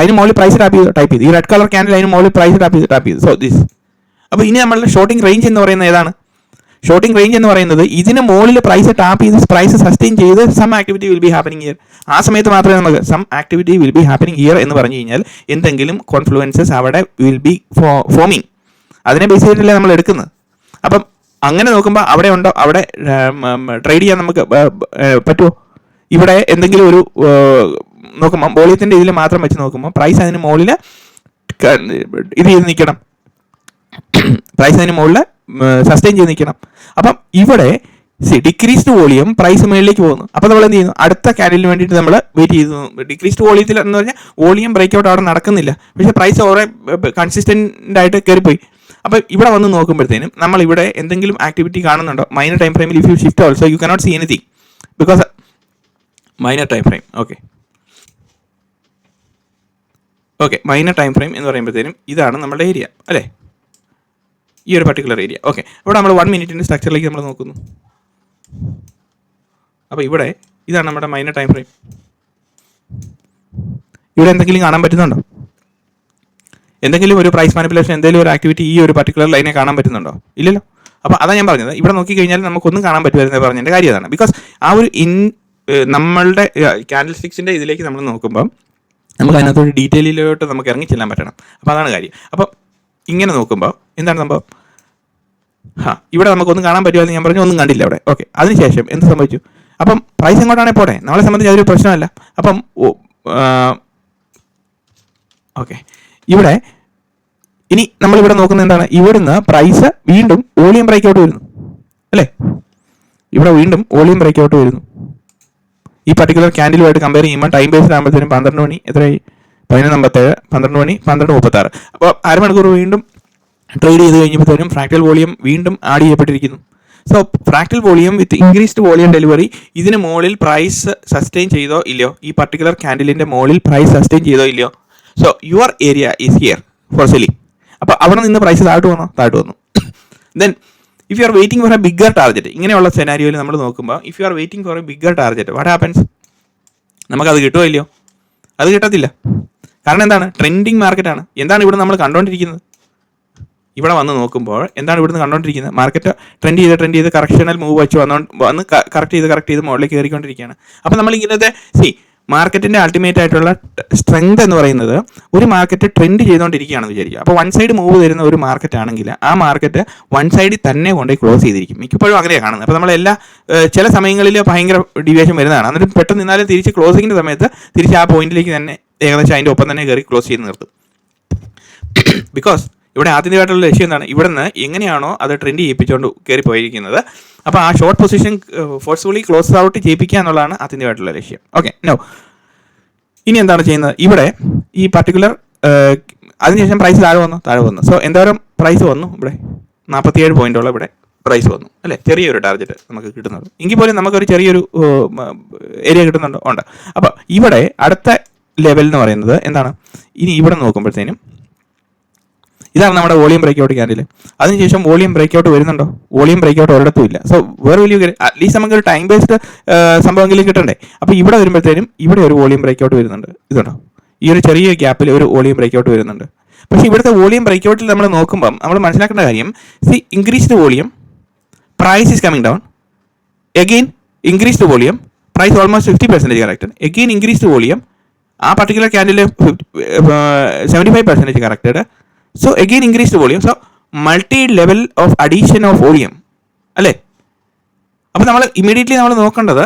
അതിന് മുകളിൽ പ്രൈസ് ടാപ്പ് ചെയ്തു. ഈ റെഡ് കളർ ക്യാൻഡിൽ അതിന് മുകളിൽ പ്രൈസ് ടാപ്പ് ചെയ്തു. So this. അപ്പോൾ ഇനി നമ്മളുടെ ഷോർട്ടിംഗ് റേഞ്ച് എന്ന് പറയുന്നത് ഏതാണ്? ഷോർട്ടിംഗ് റേഞ്ച് എന്ന് പറയുന്നത് ഇതിന് മുകളിൽ പ്രൈസ് ടാപ്പ് ചെയ്ത് പ്രൈസ് സസ്റ്റെയിൻ ചെയ്ത് some activity will be happening here. ആ സമയത്ത് മാത്രമേ നമുക്ക് some activity will be happening here എന്ന് പറഞ്ഞു കഴിഞ്ഞാൽ എന്തെങ്കിലും കോൺഫ്ലുവൻസസ് അവിടെ വിൽ ബി ഫോമിങ്. അതിനെ ബേസ് ചെയ്തിട്ടല്ലേ നമ്മൾ എടുക്കുന്നത്. അപ്പം അങ്ങനെ നോക്കുമ്പോൾ അവിടെ ഉണ്ടോ, അവിടെ ട്രേഡ് ചെയ്യാൻ നമുക്ക് പറ്റുമോ? ഇവിടെ എന്തെങ്കിലും ഒരു നോക്കുമ്പോൾ വോളിയത്തിൻ്റെ ഇതിൽ മാത്രം വെച്ച് നോക്കുമ്പോൾ പ്രൈസ് അതിന് മുകളിൽ ഇത് ചെയ്ത് നിൽക്കണം, പ്രൈസ് അതിന് മുകളിൽ സസ്റ്റെയിൻ ചെയ്ത് നിൽക്കണം. അപ്പം ഇവിടെ ഡിക്രീസ്ഡ് വോളിയം പ്രൈസ് മുകളിലേക്ക് പോകുന്നു. അപ്പോൾ നമ്മൾ എന്ത് ചെയ്യുന്നു, അടുത്ത ക്യാൻഡിലിന് വേണ്ടിയിട്ട് നമ്മൾ വെയിറ്റ് ചെയ്തു. ഡിക്രീസ്ഡ് വോളിയത്തിൽ എന്ന് പറഞ്ഞാൽ വോളിയം ബ്രേക്ക് ഔട്ട് അവിടെ നടക്കുന്നില്ല, പക്ഷേ പ്രൈസ് ഓരോ കൺസിസ്റ്റൻ്റ് ആയിട്ട് കയറിപ്പോയി. അപ്പോൾ ഇവിടെ വന്ന് നോക്കുമ്പോഴത്തേനും നമ്മൾ ഇവിടെ എന്തെങ്കിലും ആക്ടിവിറ്റി കാണുന്നുണ്ടോ? മൈനർ ടൈം ഫ്രെയിമിൽ if you shift also you cannot see anything because minor time frame. Okay minor time frame എന്ന് പറയുമ്പോഴത്തേനും ഇതാണ് നമ്മുടെ ഏരിയ അല്ലേ, ഈ ഒരു പർട്ടിക്കുലർ ഏരിയ. ഓക്കെ, ഇവിടെ നമ്മൾ 1 മിനിറ്റിൻ്റെ സ്ട്രക്ചറിലേക്ക് നമ്മൾ നോക്കുന്നു. അപ്പോൾ ഇവിടെ ഇതാണ് നമ്മുടെ മൈനർ ടൈം ഫ്രെയിം. ഇവിടെ എന്തെങ്കിലും കാണാൻ പറ്റുന്നുണ്ടോ? എന്തെങ്കിലും ഒരു പ്രൈസ് മാനിപ്പുലേഷൻ, എന്തെങ്കിലും ഒരു ആക്ടിവിറ്റി ഈ ഒരു പർട്ടിക്കുലർ ലൈനെ കാണാൻ പറ്റുന്നുണ്ടോ? ഇല്ലല്ലോ. അപ്പോൾ അതാണ് ഞാൻ പറഞ്ഞത്, ഇവിടെ നോക്കിക്കഴിഞ്ഞാൽ നമുക്കൊന്നും കാണാൻ പറ്റുമായിരുന്നു പറഞ്ഞതിൻ്റെ കാര്യം അതാണ്. ബിക്കോസ് ആ ഒരു നമ്മളുടെ ക്യാൻഡിൽ സ്റ്റിക്സിൻ്റെ ഇതിലേക്ക് നമ്മൾ നോക്കുമ്പോൾ നമുക്ക് അതിനകത്തൊരു ഡീറ്റെയിലോട്ട് നമുക്ക് ഇറങ്ങി ചെല്ലാൻ പറ്റണം. അപ്പോൾ അതാണ് കാര്യം. അപ്പോൾ ഇങ്ങനെ നോക്കുമ്പോൾ എന്താണ് സംഭവം? ഇവിടെ നമുക്കൊന്നും കാണാൻ പറ്റുമെന്ന് ഞാൻ പറഞ്ഞു, ഒന്നും കണ്ടില്ല അവിടെ. ഓക്കെ, അതിനുശേഷം എന്ത് സംഭവിച്ചു? അപ്പം പ്രൈസ് എങ്ങോട്ടാണെങ്കിൽ പോട്ടെ, നമ്മളെ സംബന്ധിച്ച് അതൊരു പ്രശ്നമല്ല. അപ്പം ഓക്കെ, ഇവിടെ ഇനി നമ്മളിവിടെ നോക്കുന്നത് എന്താണ്? ഇവിടുന്ന് പ്രൈസ് വീണ്ടും വോളിയം ബ്രേക്ക് ഔട്ട് വരുന്നു അല്ലേ, ഇവിടെ വീണ്ടും വോളിയം ബ്രേക്ക് ഔട്ട് വരുന്നു. ഈ പർട്ടിക്കുലർ ക്യാൻഡിലുമായിട്ട് കമ്പയർ ചെയ്യുമ്പോൾ ടൈം ബേസ്ഡ് ആകുമ്പോഴത്തേനും 12 മണി എത്രയായി? 11:57, 12 മണി 12:36. അപ്പോൾ അരമണിക്കൂർ വീണ്ടും ട്രേഡ് ചെയ്ത് കഴിഞ്ഞപ്പോഴത്തേനും ഫ്രാക്ടൽ വോളിയം വീണ്ടും ആഡ് ചെയ്യപ്പെട്ടിരിക്കുന്നു. So fractal volume with increased volume delivery ഇതിന് മുകളിൽ പ്രൈസ് സസ്റ്റെയിൻ ചെയ്തോ ഇല്ലയോ? ഈ പർട്ടിക്കുലർ ക്യാൻഡിലിൻ്റെ മുകളിൽ പ്രൈസ് സസ്റ്റെയിൻ ചെയ്തോ ഇല്ലയോ? So your area is here for selling. അപ്പോൾ അവിടെ നിന്ന് പ്രൈസ് താഴ്ത്തു വന്നു. Then if you are waiting for A bigger target, ഇങ്ങനെയുള്ള സെനാരിയോയിൽ നമ്മൾ നോക്കുമ്പോൾ if you are waiting for A bigger target what happens? നമുക്കത് കിട്ടുമോ ഇല്ലയോ? അത് കിട്ടത്തില്ല. കാരണം എന്താണ്? ട്രെൻഡിങ് മാർക്കറ്റാണ്. എന്താണ് ഇവിടെ നമ്മൾ കണ്ടുകൊണ്ടിരിക്കുന്നത്? ഇവിടെ വന്ന് നോക്കുമ്പോൾ എന്താണ് ഇവിടുന്ന് കണ്ടുകൊണ്ടിരിക്കുന്നത്? മാർക്കറ്റ് ട്രെൻഡ് ചെയ്ത് കറക്ഷണൽ മൂവ് വെച്ച് വന്ന് കറക്റ്റ് ചെയ്ത് മുകളിലേക്ക് കയറിക്കൊണ്ടിരിക്കുകയാണ്. അപ്പോൾ നമ്മൾ ഇങ്ങനത്തെ മാർക്കറ്റിൻ്റെ അൾട്ടിമേറ്റ് ആയിട്ടുള്ള സ്ട്രെങ്ത് എന്ന് പറയുന്നത് ഒരു മാർക്കറ്റ് ട്രെൻഡ് ചെയ്തുകൊണ്ടിരിക്കുകയാണെന്ന് വിചാരിക്കുക. അപ്പോൾ വൺ സൈഡ് മൂവ് തരുന്ന ഒരു മാർക്കറ്റ് ആണെങ്കിൽ ആ മാർക്കറ്റ് വൺ സൈഡിൽ തന്നെ കൊണ്ടുപോയി ക്ലോസ് ചെയ്തിരിക്കും. മിക്കപ്പോഴും അങ്ങനെയാണ് കാണുന്നത്. അപ്പോൾ നമ്മളെല്ലാ ചില സമയങ്ങളിൽ ഭയങ്കര ഡീവിയേഷൻ വരുന്നതാണ്. എന്നിട്ട് പെട്ടെന്ന് നിന്നാലും തിരിച്ച് ക്ലോസിങ്ങിൻ്റെ സമയത്ത് തിരിച്ച് ആ പോയിന്റിലേക്ക് തന്നെ ഏകദേശം അതിൻ്റെ ഒപ്പം തന്നെ കയറി ക്ലോസ് ചെയ്ത് നിർത്തും. ബിക്കോസ് ഇവിടെ ആത്യന്തികമായിട്ടുള്ള ലക്ഷ്യം എന്താണ്? ഇവിടെ നിന്ന് എങ്ങനെയാണോ അത് ട്രെൻഡ് ചെയ്യിപ്പിച്ചുകൊണ്ട് കയറി പോയിരിക്കുന്നത്, അപ്പോൾ ആ short position forcefully close out ചെയ്യിപ്പിക്കുക എന്നുള്ളതാണ് ആത്യന്തികമായിട്ടുള്ള ലക്ഷ്യം. ഓക്കെ, നോ ഇനി എന്താണ് ചെയ്യുന്നത്? ഇവിടെ ഈ പർട്ടിക്കുലർ അതിനുശേഷം പ്രൈസ് താഴെ വന്നു. സോ എന്തോരം പ്രൈസ് വന്നു? ഇവിടെ 47 പോയിന്റോളം ഇവിടെ പ്രൈസ് വന്നു അല്ലേ, ചെറിയൊരു ടാർഗറ്റ് നമുക്ക് കിട്ടുന്നത്. എങ്കിൽ പോലും നമുക്കൊരു ചെറിയൊരു ഏരിയ കിട്ടുന്നുണ്ടോ? ഉണ്ട്. അപ്പോൾ ഇവിടെ അടുത്ത ലെവൽ എന്ന് പറയുന്നത് എന്താണ്? ഇനി ഇവിടെ നോക്കുമ്പോഴത്തേനും ഇതാണ് നമ്മുടെ വോളിയം ബ്രേക്ക് ഔട്ട് ക്യാൻഡിൽ. അതിനുശേഷം വോളിയം ബ്രേക്ക് ഔട്ട് വരുന്നുണ്ടോ? വോളിയം ബ്രേക്ക് ഔട്ട് ഒരിടത്തും ഇല്ല. സോ വേറെ വലിയ അറ്റ്ലീസ്റ്റ് നമുക്കൊരു ടൈം ബേസ്ഡ് സംഭവമെങ്കിലും കിട്ടണ്ടേ. അപ്പോൾ ഇവിടെ വരുമ്പോഴത്തേനും ഇവിടെ ഒരു വോളിയം ബ്രേക്ക് ഔട്ട് വരുന്നുണ്ട്. ഇതുണ്ടോ? ഈ ഒരു ചെറിയ ഗ്യാപ്പിൽ ഒരു വോളിയം ബ്രേക്ക് ഔട്ട് വരുന്നുണ്ട്. പക്ഷേ ഇവിടുത്തെ വോളിയം ബ്രേക്ക് ഔട്ടിൽ നമ്മൾ നോക്കുമ്പം നമ്മൾ മനസ്സിലാക്കേണ്ട കാര്യം, increased volume price is coming down, again increased volume price almost 50% corrected, again increased volume ആ particular candle 75% corrected. So again increased volume. So multi-level of addition of volume അല്ലേ. അപ്പോൾ നമ്മൾ ഇമ്മീഡിയറ്റ്ലി നമ്മൾ നോക്കേണ്ടത്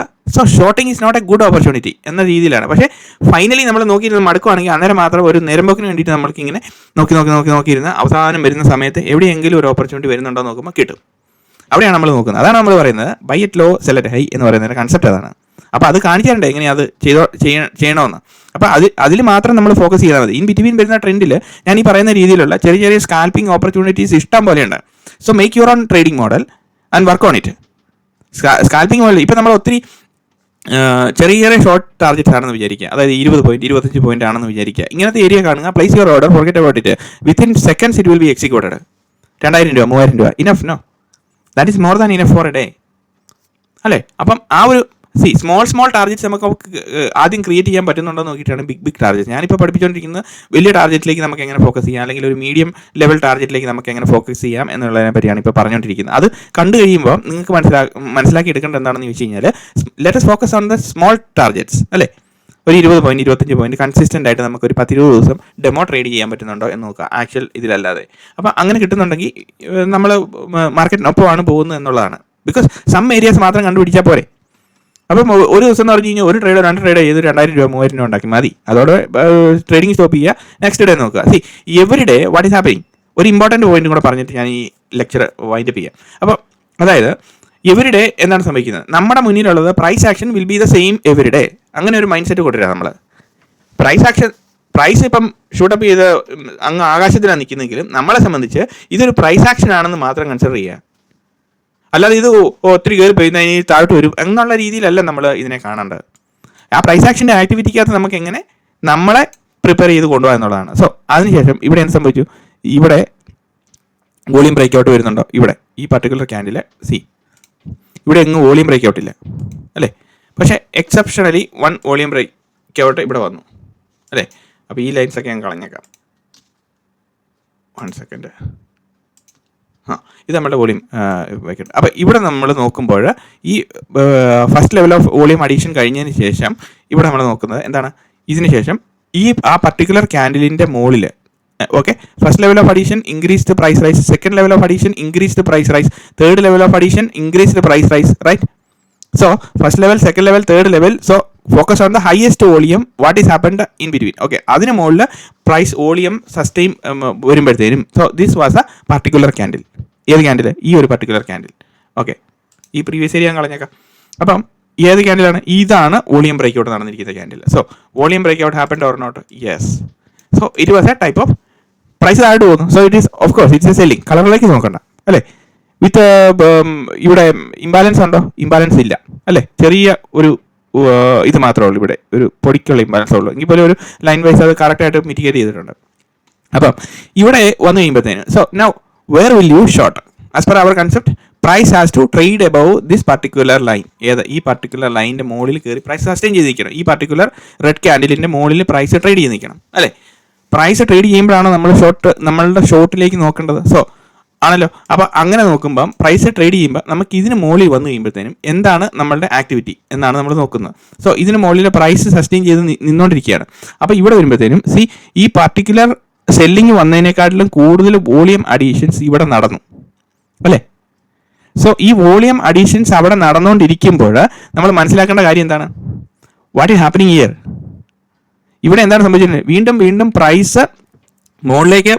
shorting is not a good opportunity എന്ന രീതിയിലാണ്. പക്ഷേ finally നമ്മൾ നോക്കിയിരുന്ന് മടുക്കുകയാണെങ്കിൽ അന്നേരം മാത്രം ഒരു നേരമ്പോക്കിന് വേണ്ടിയിട്ട് നമ്മൾക്ക് ഇങ്ങനെ നോക്കിയിരുന്ന് അവസാനം വരുന്ന സമയത്ത് എവിടെയെങ്കിലും ഒരു ഓപ്പർച്യൂണിറ്റി വരുന്നുണ്ടോ നോക്കുമ്പോൾ കിട്ടും. അവിടെയാണ് നമ്മൾ നോക്കുന്നത്. അതാണ് നമ്മൾ പറയുന്നത് buy at low sell at high എന്ന് പറയുന്ന കൺസെപ്റ്റ് അതാണ്. അപ്പോൾ അത് കാണിച്ചിട്ടുണ്ട് എങ്ങനെയാണ് അത് ചെയ്യണമെന്ന്. അപ്പോൾ അതിൽ മാത്രം നമ്മൾ ഫോക്കസ് ചെയ്താൽ മതി. ഇൻ ബിറ്റ്വീൻ വരുന്ന ട്രെൻഡിൽ ഞാൻ ഈ പറയുന്ന രീതിയിലുള്ള ചെറിയ സ്കാൽപ്പിംഗ് ഓപ്പർച്യൂണിറ്റീസ് ഇഷ്ടം പോലെയുണ്ട്. So make your own trading model and work on it. Scalping model ഇപ്പോൾ നമ്മൾ ഒത്തിരി ചെറിയ ഷോർട്ട് ടാർഗറ്റ്സ് ആണെന്ന് വിചാരിക്കുക, അതായത് 20 പോയിന്റ് 25 പോയിന്റ് ആണെന്ന് വിചാരിക്കുക. ഇങ്ങനത്തെ ഏരിയ കാണുക, place your order, forget about it, within seconds it will be executed. 2000 രൂപ 3000 രൂപ enough? No, that is more than enough for a day അല്ലേ. അപ്പം ആ ഒരു സ്മോൾ ടാർഗറ്റ്സ് നമുക്ക് ആദ്യം ക്രിയേറ്റ് ചെയ്യാൻ പറ്റുന്നുണ്ടോ നോക്കിയിട്ടാണ് ബിഗ് ടാർഗറ്റ്. ഞാനിപ്പോൾ പഠിപ്പിച്ചുകൊണ്ടിരിക്കുന്നത് വലിയ ടാർഗറ്റിലേക്ക് നമുക്ക് എങ്ങനെ ഫോക്കസ് ചെയ്യാം, അല്ലെങ്കിൽ ഒരു മീഡിയം ലെവൽ ടാർഗറ്റിലേക്ക് നമുക്ക് എങ്ങനെ ഫോക്കസ് ചെയ്യാം എന്നുള്ളതിനെ പറ്റിയാണ് ഇപ്പോൾ പറഞ്ഞുകൊണ്ടിരിക്കുന്നത്. അത് കണ്ടു കഴിയുമ്പോൾ നിങ്ങൾക്ക് മനസ്സിലാക്കി എടുക്കേണ്ടത് എന്താണെന്ന് ചോദിച്ചു കഴിഞ്ഞാൽ, let us focus on the small targets അല്ലേ. ഒരു 20 പോയിന്റ് 25 പോയിന്റ് കൺസിസ്റ്റൻ്റ് ആയിട്ട് നമുക്ക് ഒരു 10-20 ദിവസം ഡെമോ ട്രേഡ് ചെയ്യാൻ പറ്റുന്നുണ്ടോ എന്ന് നോക്കുക, ആക്ച്വൽ ഇതിലല്ലാതെ. അപ്പോൾ അങ്ങനെ കിട്ടുന്നുണ്ടെങ്കിൽ നമ്മൾ മാർക്കറ്റിനൊപ്പമാണ് പോകുന്നത് എന്നുള്ളതാണ്. ബിക്കോസ് സം ഏരിയാസ് മാത്രം കണ്ടുപിടിച്ചാൽ പോരെ. അപ്പം ഒരു ദിവസം എന്ന് പറഞ്ഞു കഴിഞ്ഞാൽ ഒരു ട്രേഡോ 2 ട്രേഡോ ചെയ്ത് 2000 രൂപ 3000 രൂപ ഉണ്ടാക്കി മതി. അതോടെ ട്രേഡിംഗ് സ്റ്റോപ്പ് ചെയ്യുക, നെക്സ്റ്റ് ഡേ നോക്കുക. C every day what is happening. ഒരു ഇമ്പോർട്ടൻറ്റ് പോയിന്റ് കൂടെ പറഞ്ഞിട്ട് ഞാൻ ഈ ലെക്ചർ വൈൻഡപ്പ് ചെയ്യാം. അപ്പോൾ അതായത് എവറി ഡേ എന്താണ് സംഭവിക്കുന്നത്, നമ്മുടെ മുന്നിലുള്ളത് price action will be the same every day. അങ്ങനെ ഒരു മൈൻഡ് സെറ്റ് കൊണ്ടുവരിക നമ്മൾ. പ്രൈസ് ഇപ്പം ഷൂട്ടപ്പ് ചെയ്ത് അങ്ങ് ആകാശത്തിലാണ് നിൽക്കുന്നെങ്കിലും നമ്മളെ സംബന്ധിച്ച് ഇതൊരു പ്രൈസ് ആക്ഷൻ ആണെന്ന് മാത്രം കൺസിഡർ ചെയ്യുക. അല്ലാതെ ഇത് ഒത്തിരി കയറി പോയി ഇനി താഴോട്ട് വരും എന്നുള്ള രീതിയിലല്ല നമ്മൾ ഇതിനെ കാണേണ്ടത്. ആ പ്രൈസ് ആക്ഷൻ്റെ ആക്ടിവിറ്റിക്കകത്ത് നമുക്ക് എങ്ങനെ നമ്മളെ പ്രിപ്പയർ ചെയ്ത് കൊണ്ടുപോകാം എന്നുള്ളതാണ്. സോ അതിനുശേഷം ഇവിടെ എന്ത് സംഭവിച്ചു, ഇവിടെ വോളിയം ബ്രേക്ക് ഔട്ട് വരുന്നുണ്ടോ, ഇവിടെ ഈ പർട്ടിക്കുലർ ക്യാൻഡിൽ സി ഇവിടെ എങ്ങും വോളിയം ബ്രേക്ക് ഔട്ട് ഇല്ല അല്ലേ. പക്ഷേ എക്സെപ്ഷണലി 1 വോളിയം ബ്രേക്ക് ഔട്ട് ഇവിടെ വന്നു അല്ലേ. അപ്പോൾ ഈ ലൈൻസൊക്കെ ഞാൻ കളഞ്ഞേക്കാം. 1 സെക്കൻഡ്. ഇത് നമ്മുടെ വോളിയം വയ്ക്കട്ടെ. അപ്പോൾ ഇവിടെ നമ്മൾ നോക്കുമ്പോൾ ഈ first level of volume addition കഴിഞ്ഞതിന് ശേഷം ഇവിടെ നമ്മൾ നോക്കുന്നത് എന്താണ്, ഇതിന് ശേഷം ആ പർട്ടിക്കുലർ ക്യാൻഡിലിൻ്റെ മുകളിൽ okay first level of addition increased price rise, second level of addition increased price rise, third level of addition increased price rise, right. So first level, second level, third level. So focus on the highest volume what is happened in between. Okay അതിന് മുകളിൽ price volume sustain വരുമ്പോഴത്തേനും so this was a particular candle. ഏത് candle, ഈ ഒരു particular candle. Okay ഈ previous area ഞാൻ കളഞ്ഞേക്കാം. അപ്പം ഏത് ക്യാൻഡിലാണ്, ഇതാണ് വോളിയം ബ്രേക്ക് ഔട്ട് നടന്നിരിക്കുന്ന candle. So volume break out happened or not, yes. So it was a type of price ആയിട്ട് പോകുന്നു. So it is of course it's a selling. കളറിലേക്ക് നോക്കണ്ട അല്ലേ. വിത്ത് ഇവിടെ ഇംബാലൻസ് ഉണ്ടോ, ഇംബാലൻസ് ഇല്ല അല്ലേ. ചെറിയ ഒരു ഇത് മാത്രമേ ഉള്ളൂ, ഇവിടെ ഒരു പൊടിക്കുള്ള ഇംബാലൻസ് ഉള്ളൂ. എങ്കിൽ പോലും ഒരു ലൈൻ വൈസ് അത് കറക്റ്റായിട്ട് മിറ്റിഗേറ്റ് ചെയ്തിട്ടുണ്ട്. അപ്പം ഇവിടെ വന്നു കഴിയുമ്പോഴത്തേന് so now where will you short? As per our concept, price has to trade above this particular line. ഏത് ഈ പർട്ടിക്കുലർ ലൈനിൻ്റെ മുകളിൽ കയറി പ്രൈസ് സസ്റ്റെയിൻ ചെയ്ത് നിൽക്കണം. ഈ പർട്ടിക്കുലർ റെഡ് ക്യാൻഡിലിൻ്റെ മുകളിൽ പ്രൈസ് ട്രേഡ് ചെയ്ത് നിൽക്കണം അല്ലേ. പ്രൈസ് ട്രേഡ് ചെയ്യുമ്പോഴാണ് നമ്മളുടെ ഷോർട്ടിലേക്ക് നോക്കേണ്ടത്. സോ ആണല്ലോ. അപ്പോൾ അങ്ങനെ നോക്കുമ്പം പ്രൈസ് ട്രേഡ് ചെയ്യുമ്പോൾ നമുക്ക് ഇതിന് മുകളിൽ വന്നു കഴിയുമ്പോഴത്തേനും എന്താണ് നമ്മളുടെ ആക്ടിവിറ്റി എന്നാണ് നമ്മൾ നോക്കുന്നത്. സോ ഇതിന് മുകളിൽ പ്രൈസ് സസ്റ്റെയിൻ ചെയ്ത് നിന്നുകൊണ്ടിരിക്കുകയാണ്. അപ്പോൾ ഇവിടെ വരുമ്പോഴത്തേനും ഈ പർട്ടിക്കുലർ സെല്ലിങ് വന്നതിനേക്കാട്ടിലും കൂടുതൽ വോളിയം അഡീഷൻസ് ഇവിടെ നടന്നു അല്ലേ. സോ ഈ വോളിയം അഡീഷൻസ് അവിടെ നടന്നുകൊണ്ടിരിക്കുമ്പോൾ നമ്മൾ മനസ്സിലാക്കേണ്ട കാര്യം എന്താണ്, വാട്ട് ഈസ് ഹാപ്പനിങ് ഹിയർ. ഇവിടെ എന്താണ് സംഭവിച്ചിട്ടുള്ളത്, വീണ്ടും പ്രൈസ് മുകളിലേക്ക്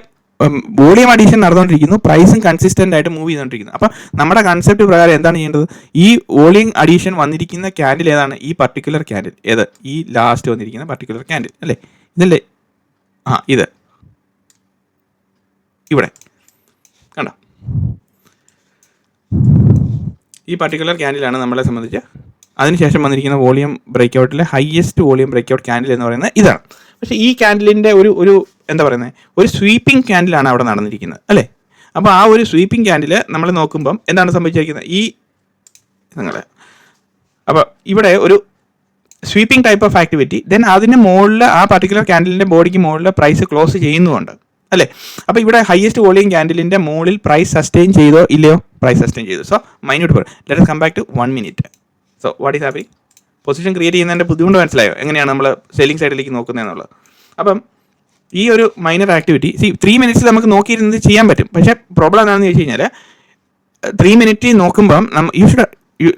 വോളിയം അഡീഷൻ നടന്നുകൊണ്ടിരിക്കുന്നു, പ്രൈസും കൺസിസ്റ്റൻ്റ് ആയിട്ട് മൂവ് ചെയ്തുകൊണ്ടിരിക്കുന്നു. അപ്പം നമ്മുടെ കൺസെപ്റ്റ് പ്രകാരം എന്താണ് ചെയ്യേണ്ടത്, ഈ വോളിയം അഡീഷൻ വന്നിരിക്കുന്ന ക്യാൻഡിൽ ഏതാണ്, ഈ പർട്ടിക്കുലർ ക്യാൻഡിൽ. ഏത്, ഈ ലാസ്റ്റ് വന്നിരിക്കുന്ന പർട്ടിക്കുലർ ക്യാൻഡിൽ അല്ലേ. ഇതല്ലേ, ഇത് ഇവിടെ കണ്ടോ. ഈ പർട്ടിക്കുലർ ക്യാൻഡിലാണ് നമ്മളെ സംബന്ധിച്ച് അതിനുശേഷം വന്നിരിക്കുന്ന വോളിയം ബ്രേക്ക് ഔട്ടിലെ highest volume break out candle എന്ന് പറയുന്നത് ഇതാണ്. പക്ഷേ ഈ ക്യാൻഡിലിൻ്റെ ഒരു എന്താ പറയുന്നത്, ഒരു സ്വീപ്പിംഗ് ക്യാൻഡിലാണ് അവിടെ നടന്നിരിക്കുന്നത് അല്ലേ. അപ്പോൾ ആ ഒരു സ്വീപ്പിംഗ് ക്യാൻഡിൽ നമ്മൾ നോക്കുമ്പം എന്താണ് സംഭവിച്ചിരിക്കുന്നത്, ഈ നിങ്ങളെ അപ്പോൾ ഇവിടെ ഒരു sweeping type of activity, then അതിന് മുകളിൽ ആ പർട്ടിക്കുലർ ക്യാൻഡിലിൻ്റെ ബോഡിക്ക് മുകളിൽ പ്രൈസ് ക്ലോസ് ചെയ്യുന്നുമുണ്ട് അല്ലേ. അപ്പോൾ ഇവിടെ ഹയസ്റ്റ് വോളിയം ക്യാൻഡിലിൻ്റെ മുകളിൽ പ്രൈസ് സസ്റ്റെയിൻ ചെയ്തോ ഇല്ലയോ, പ്രൈസ് സസ്റ്റെയിൻ ചെയ്തു. So minute four let us come back to 1 minute. So what is happening, position create ചെയ്യുന്നതിൻ്റെ ബുദ്ധിമുട്ട് മനസ്സിലായോ, എങ്ങനെയാണ് നമ്മൾ സെല്ലിംഗ് സൈഡിലേക്ക് നോക്കുന്നതെന്നുള്ളത്. അപ്പം ഈ ഒരു മൈനർ ആക്ടിവിറ്റി 3 മിനിറ്റ്സ് നമുക്ക് നോക്കിയിരുന്നത് ചെയ്യാൻ പറ്റും. പക്ഷേ പ്രോബ്ലം എന്താണെന്ന് ചോദിച്ചു കഴിഞ്ഞാൽ 3 മിനിറ്റ് നോക്കുമ്പം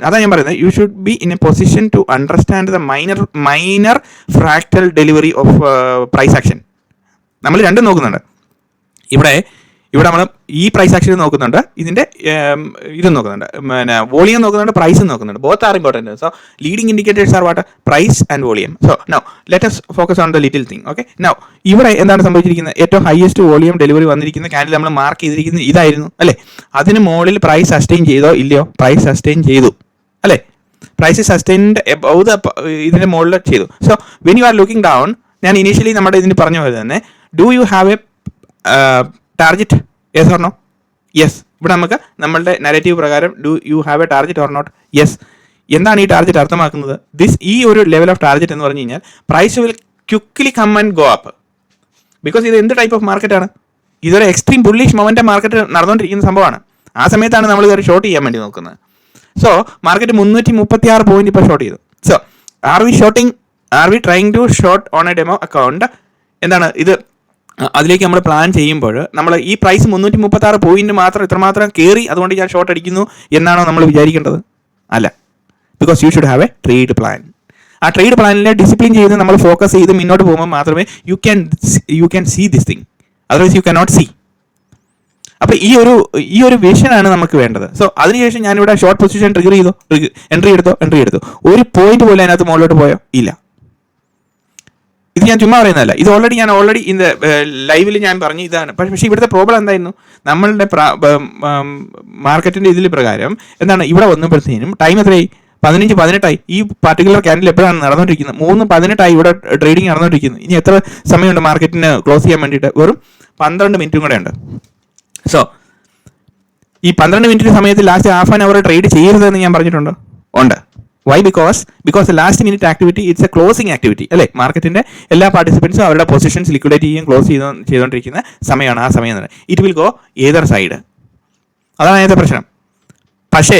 അതാണ് ഞാൻ പറയുന്നത്, you should be in a position to understand the minor fractal delivery of price action. നമ്മൾ രണ്ടും നോക്കുന്നുണ്ട്. ഇവിടെ നമ്മൾ ഈ പ്രൈസ് ആക്ഷൻ നോക്കുന്നുണ്ട്, ഇതിൻ്റെ ഇതും നോക്കുന്നുണ്ട്, പിന്നെ വോളിയം നോക്കുന്നുണ്ട്, പ്രൈസും നോക്കുന്നുണ്ട്. Both are important. So leading indicators are what, price and volume. So now let us focus on the little thing. Okay now ഇവിടെ എന്താണ് സംഭവിച്ചിരിക്കുന്നത്, ഏറ്റവും ഹയസ്റ്റ് വോളിയം ഡെലിവറി വന്നിരിക്കുന്ന ക്യാൻഡിൽ നമ്മൾ മാർക്ക് ചെയ്തിരിക്കുന്നത് ഇതായിരുന്നു അല്ലേ. അതിന് മുകളിൽ പ്രൈസ് സസ്റ്റെയിൻ ചെയ്തോ ഇല്ലയോ, പ്രൈസ് സസ്റ്റെയിൻ ചെയ്തു അല്ലേ. പ്രൈസ് സസ്റ്റെയിൻഡ് എബവ് ദ ഇതിൻ്റെ മുകളിൽ ചെയ്തു. So when you are looking down, ഞാൻ ഇനീഷ്യലി നമ്മുടെ ഇതിന് പറഞ്ഞ പോലെ തന്നെ, do you have a target, yes or no. Yes. ഇവിടെ നമുക്ക് നമ്മളുടെ നരേറ്റീവ് പ്രകാരം do you have a target or not, yes. എന്താണ് ഈ ടാർഗറ്റ് അർത്ഥമാക്കുന്നത്, ഈ ഒരു ലെവൽ ഓഫ് ടാർഗറ്റ് എന്ന് പറഞ്ഞു കഴിഞ്ഞാൽ price will quickly come and go up. Because ഇത് എന്ത് ടൈപ്പ് ഓഫ് മാർക്കറ്റാണ്, ഇതൊരു എക്സ്ട്രീം ബുള്ളിഷ് മൊമെൻ്റം മാർക്കറ്റ് നടന്നുകൊണ്ടിരിക്കുന്ന സംഭവമാണ്. ആ സമയത്താണ് നമ്മൾ ഇതൊരു ഷോർട്ട് ചെയ്യാൻ വേണ്ടി നോക്കുന്നത്. സോ മാർക്കറ്റ് 336 പോയിന്റ് ഇപ്പോൾ ഷോർട്ട് ചെയ്തു. So are we trying to short on a demo account. എന്താണ് ഇത്, അതിലേക്ക് നമ്മൾ പ്ലാൻ ചെയ്യുമ്പോൾ നമ്മൾ ഈ പ്രൈസ് 336 പോയിന്റ് മാത്രം ഇത്രമാത്രം കയറി അതുകൊണ്ട് ഞാൻ ഷോർട്ട് അടിക്കുന്നു എന്നാണോ നമ്മൾ വിചാരിക്കേണ്ടത്? അല്ല. Because you should have a trade plan. ആ ട്രേഡ് പ്ലാനിലെ ഡിസിപ്ലിൻ ചെയ്ത് നമ്മൾ ഫോക്കസ് ചെയ്ത് മുന്നോട്ട് പോകുമ്പോൾ മാത്രമേ you can see this thing, otherwise you can not see. അപ്പോൾ ഈ ഒരു വിഷനാണ് നമുക്ക് വേണ്ടത്. സോ അതിനുശേഷം ഞാനിവിടെ ഷോർട്ട് പൊസിഷൻ എൻട്രി എടുത്തോ ഒരു പോയിന്റ് പോലും അതിനകത്ത് മുകളിലോട്ട് പോയോ ഇല്ല. ഇത് ഞാൻ ചുമ്മാ പറയുന്നതല്ല, ഇത് ഓൾറെഡി ഇൻ ലൈവിൽ ഞാൻ പറഞ്ഞു ഇതാണ്. പക്ഷേ ഇവിടുത്തെ പ്രോബ്ലം എന്തായിരുന്നു, നമ്മളുടെ മാർക്കറ്റിന്റെ ഇതിൽ പ്രകാരം എന്താണ്, ഇവിടെ വന്നപ്പോഴത്തേനും ടൈം എത്രയായി, 15-18 ഈ പാർട്ടിക്കുലർ ക്യാൻഡിൽ എപ്പോഴാണ് നടന്നുകൊണ്ടിരിക്കുന്നത്, 3:18 ഇവിടെ ട്രേഡിംഗ് നടന്നുകൊണ്ടിരിക്കുന്നത്. ഇനി എത്ര സമയമുണ്ട് മാർക്കറ്റിന് ക്ലോസ് ചെയ്യാൻ വേണ്ടിയിട്ട്? വെറും 12 മിനിറ്റും കൂടെ ഉണ്ട്. സോ ഈ 12 മിനിറ്റ് സമയത്ത് last half an hour trade ചെയ്യരുതെന്ന് ഞാൻ പറഞ്ഞിട്ടുണ്ടോ? ഉണ്ട്. Why? Because last minute activity it's a closing activity അല്ലേ. മാർക്കറ്റിന്റെ എല്ലാ പാർട്ടിസിപ്പൻസും അവരുടെ പൊസിഷൻസ് ലിക്വിഡേറ്റ് ചെയ്യുകയും ക്ലോസ് ചെയ്തുകൊണ്ടിരിക്കുന്ന സമയമാണ് ആ സമയം തന്നെ. It will go either side. അതാണ് അതിൻ്റെ പ്രശ്നം. പക്ഷേ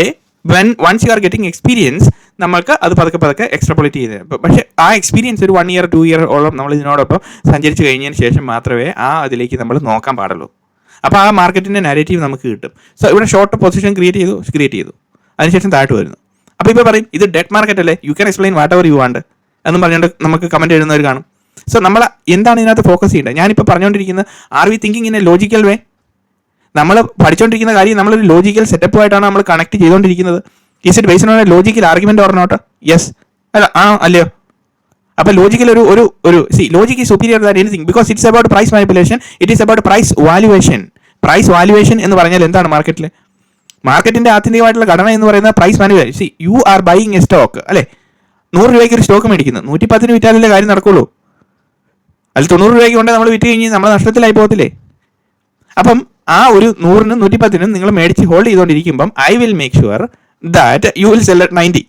once you are getting experience നമുക്ക് അത് പതുക്കെ എക്സ്ട്രാപൊലേറ്റ് ചെയ്ത്, പക്ഷേ ആ എക്സ്പീരിയൻസ് ഒരു 1 year 2 year ഓളം നമ്മൾ ഇതിനോടൊപ്പം സഞ്ചരിച്ച് കഴിഞ്ഞതിന് ശേഷം മാത്രമേ ആ അതിലേക്ക് നമ്മൾ നോക്കാൻ പാടുള്ളൂ. അപ്പോൾ ആ മാർക്കറ്റിൻ്റെ നാരേറ്റീവ് നമുക്ക് കിട്ടും. സോ ഇവിടെ ഷോർട്ട് പൊസിഷൻ ക്രിയേറ്റ് ചെയ്തു, അതിനുശേഷം താഴ്ത്തു വരുന്നു. അപ്പോൾ ഇപ്പോൾ പറയും ഇത് ഡെറ്റ് മാർക്കറ്റ് അല്ലേ, you can explain what ever you want എന്നും പറഞ്ഞുകൊണ്ട് നമുക്ക് കമൻറ്റ് എഴുതുന്നവർ കാണും. സോ നമ്മൾ എന്താണ് ഇതിനകത്ത് ഫോക്കസ് ചെയ്യേണ്ടത്? ഞാനിപ്പോൾ പറഞ്ഞുകൊണ്ടിരിക്കുന്നത് are we thinking in a logical way. നമ്മൾ പഠിച്ചുകൊണ്ടിരിക്കുന്ന കാര്യം നമ്മളൊരു ലോജിക്കൽ സെറ്റപ്പുമായിട്ടാണ് നമ്മൾ കണക്ട് ചെയ്തുകൊണ്ടിരിക്കുന്നത്. Is it based on a logical argument or not? Yes അല്ല ആണോ അല്ലയോ? അപ്പോൾ logical logic is superior than anything because it's about price manipulation, it is about price valuation. Price valuation എന്ന് പറഞ്ഞാൽ എന്താണ് മാർക്കറ്റിൽ? മാർക്കറ്റിന്റെ ആത്യന്തികമായിട്ടുള്ള ഘടന എന്ന് പറയുന്നത് price manipulation. You are buying a stock അല്ലേ, 100 രൂപയ്ക്ക് ഒരു സ്റ്റോക്ക് മേടിക്കുന്നു, 110 വിറ്റാലല്ലേ കാര്യം നടക്കുള്ളൂ. അതിൽ 90 രൂപയ്ക്ക് കൊണ്ട് നമ്മൾ വിറ്റ് കഴിഞ്ഞ് നമ്മൾ നഷ്ടത്തിലായി പോകത്തില്ലേ? അപ്പം ആ ഒരു 100-നും 110-നും നിങ്ങൾ മേടിച്ച് ഹോൾഡ് ചെയ്തുകൊണ്ടിരിക്കുമ്പം I will make sure that you will sell at 90.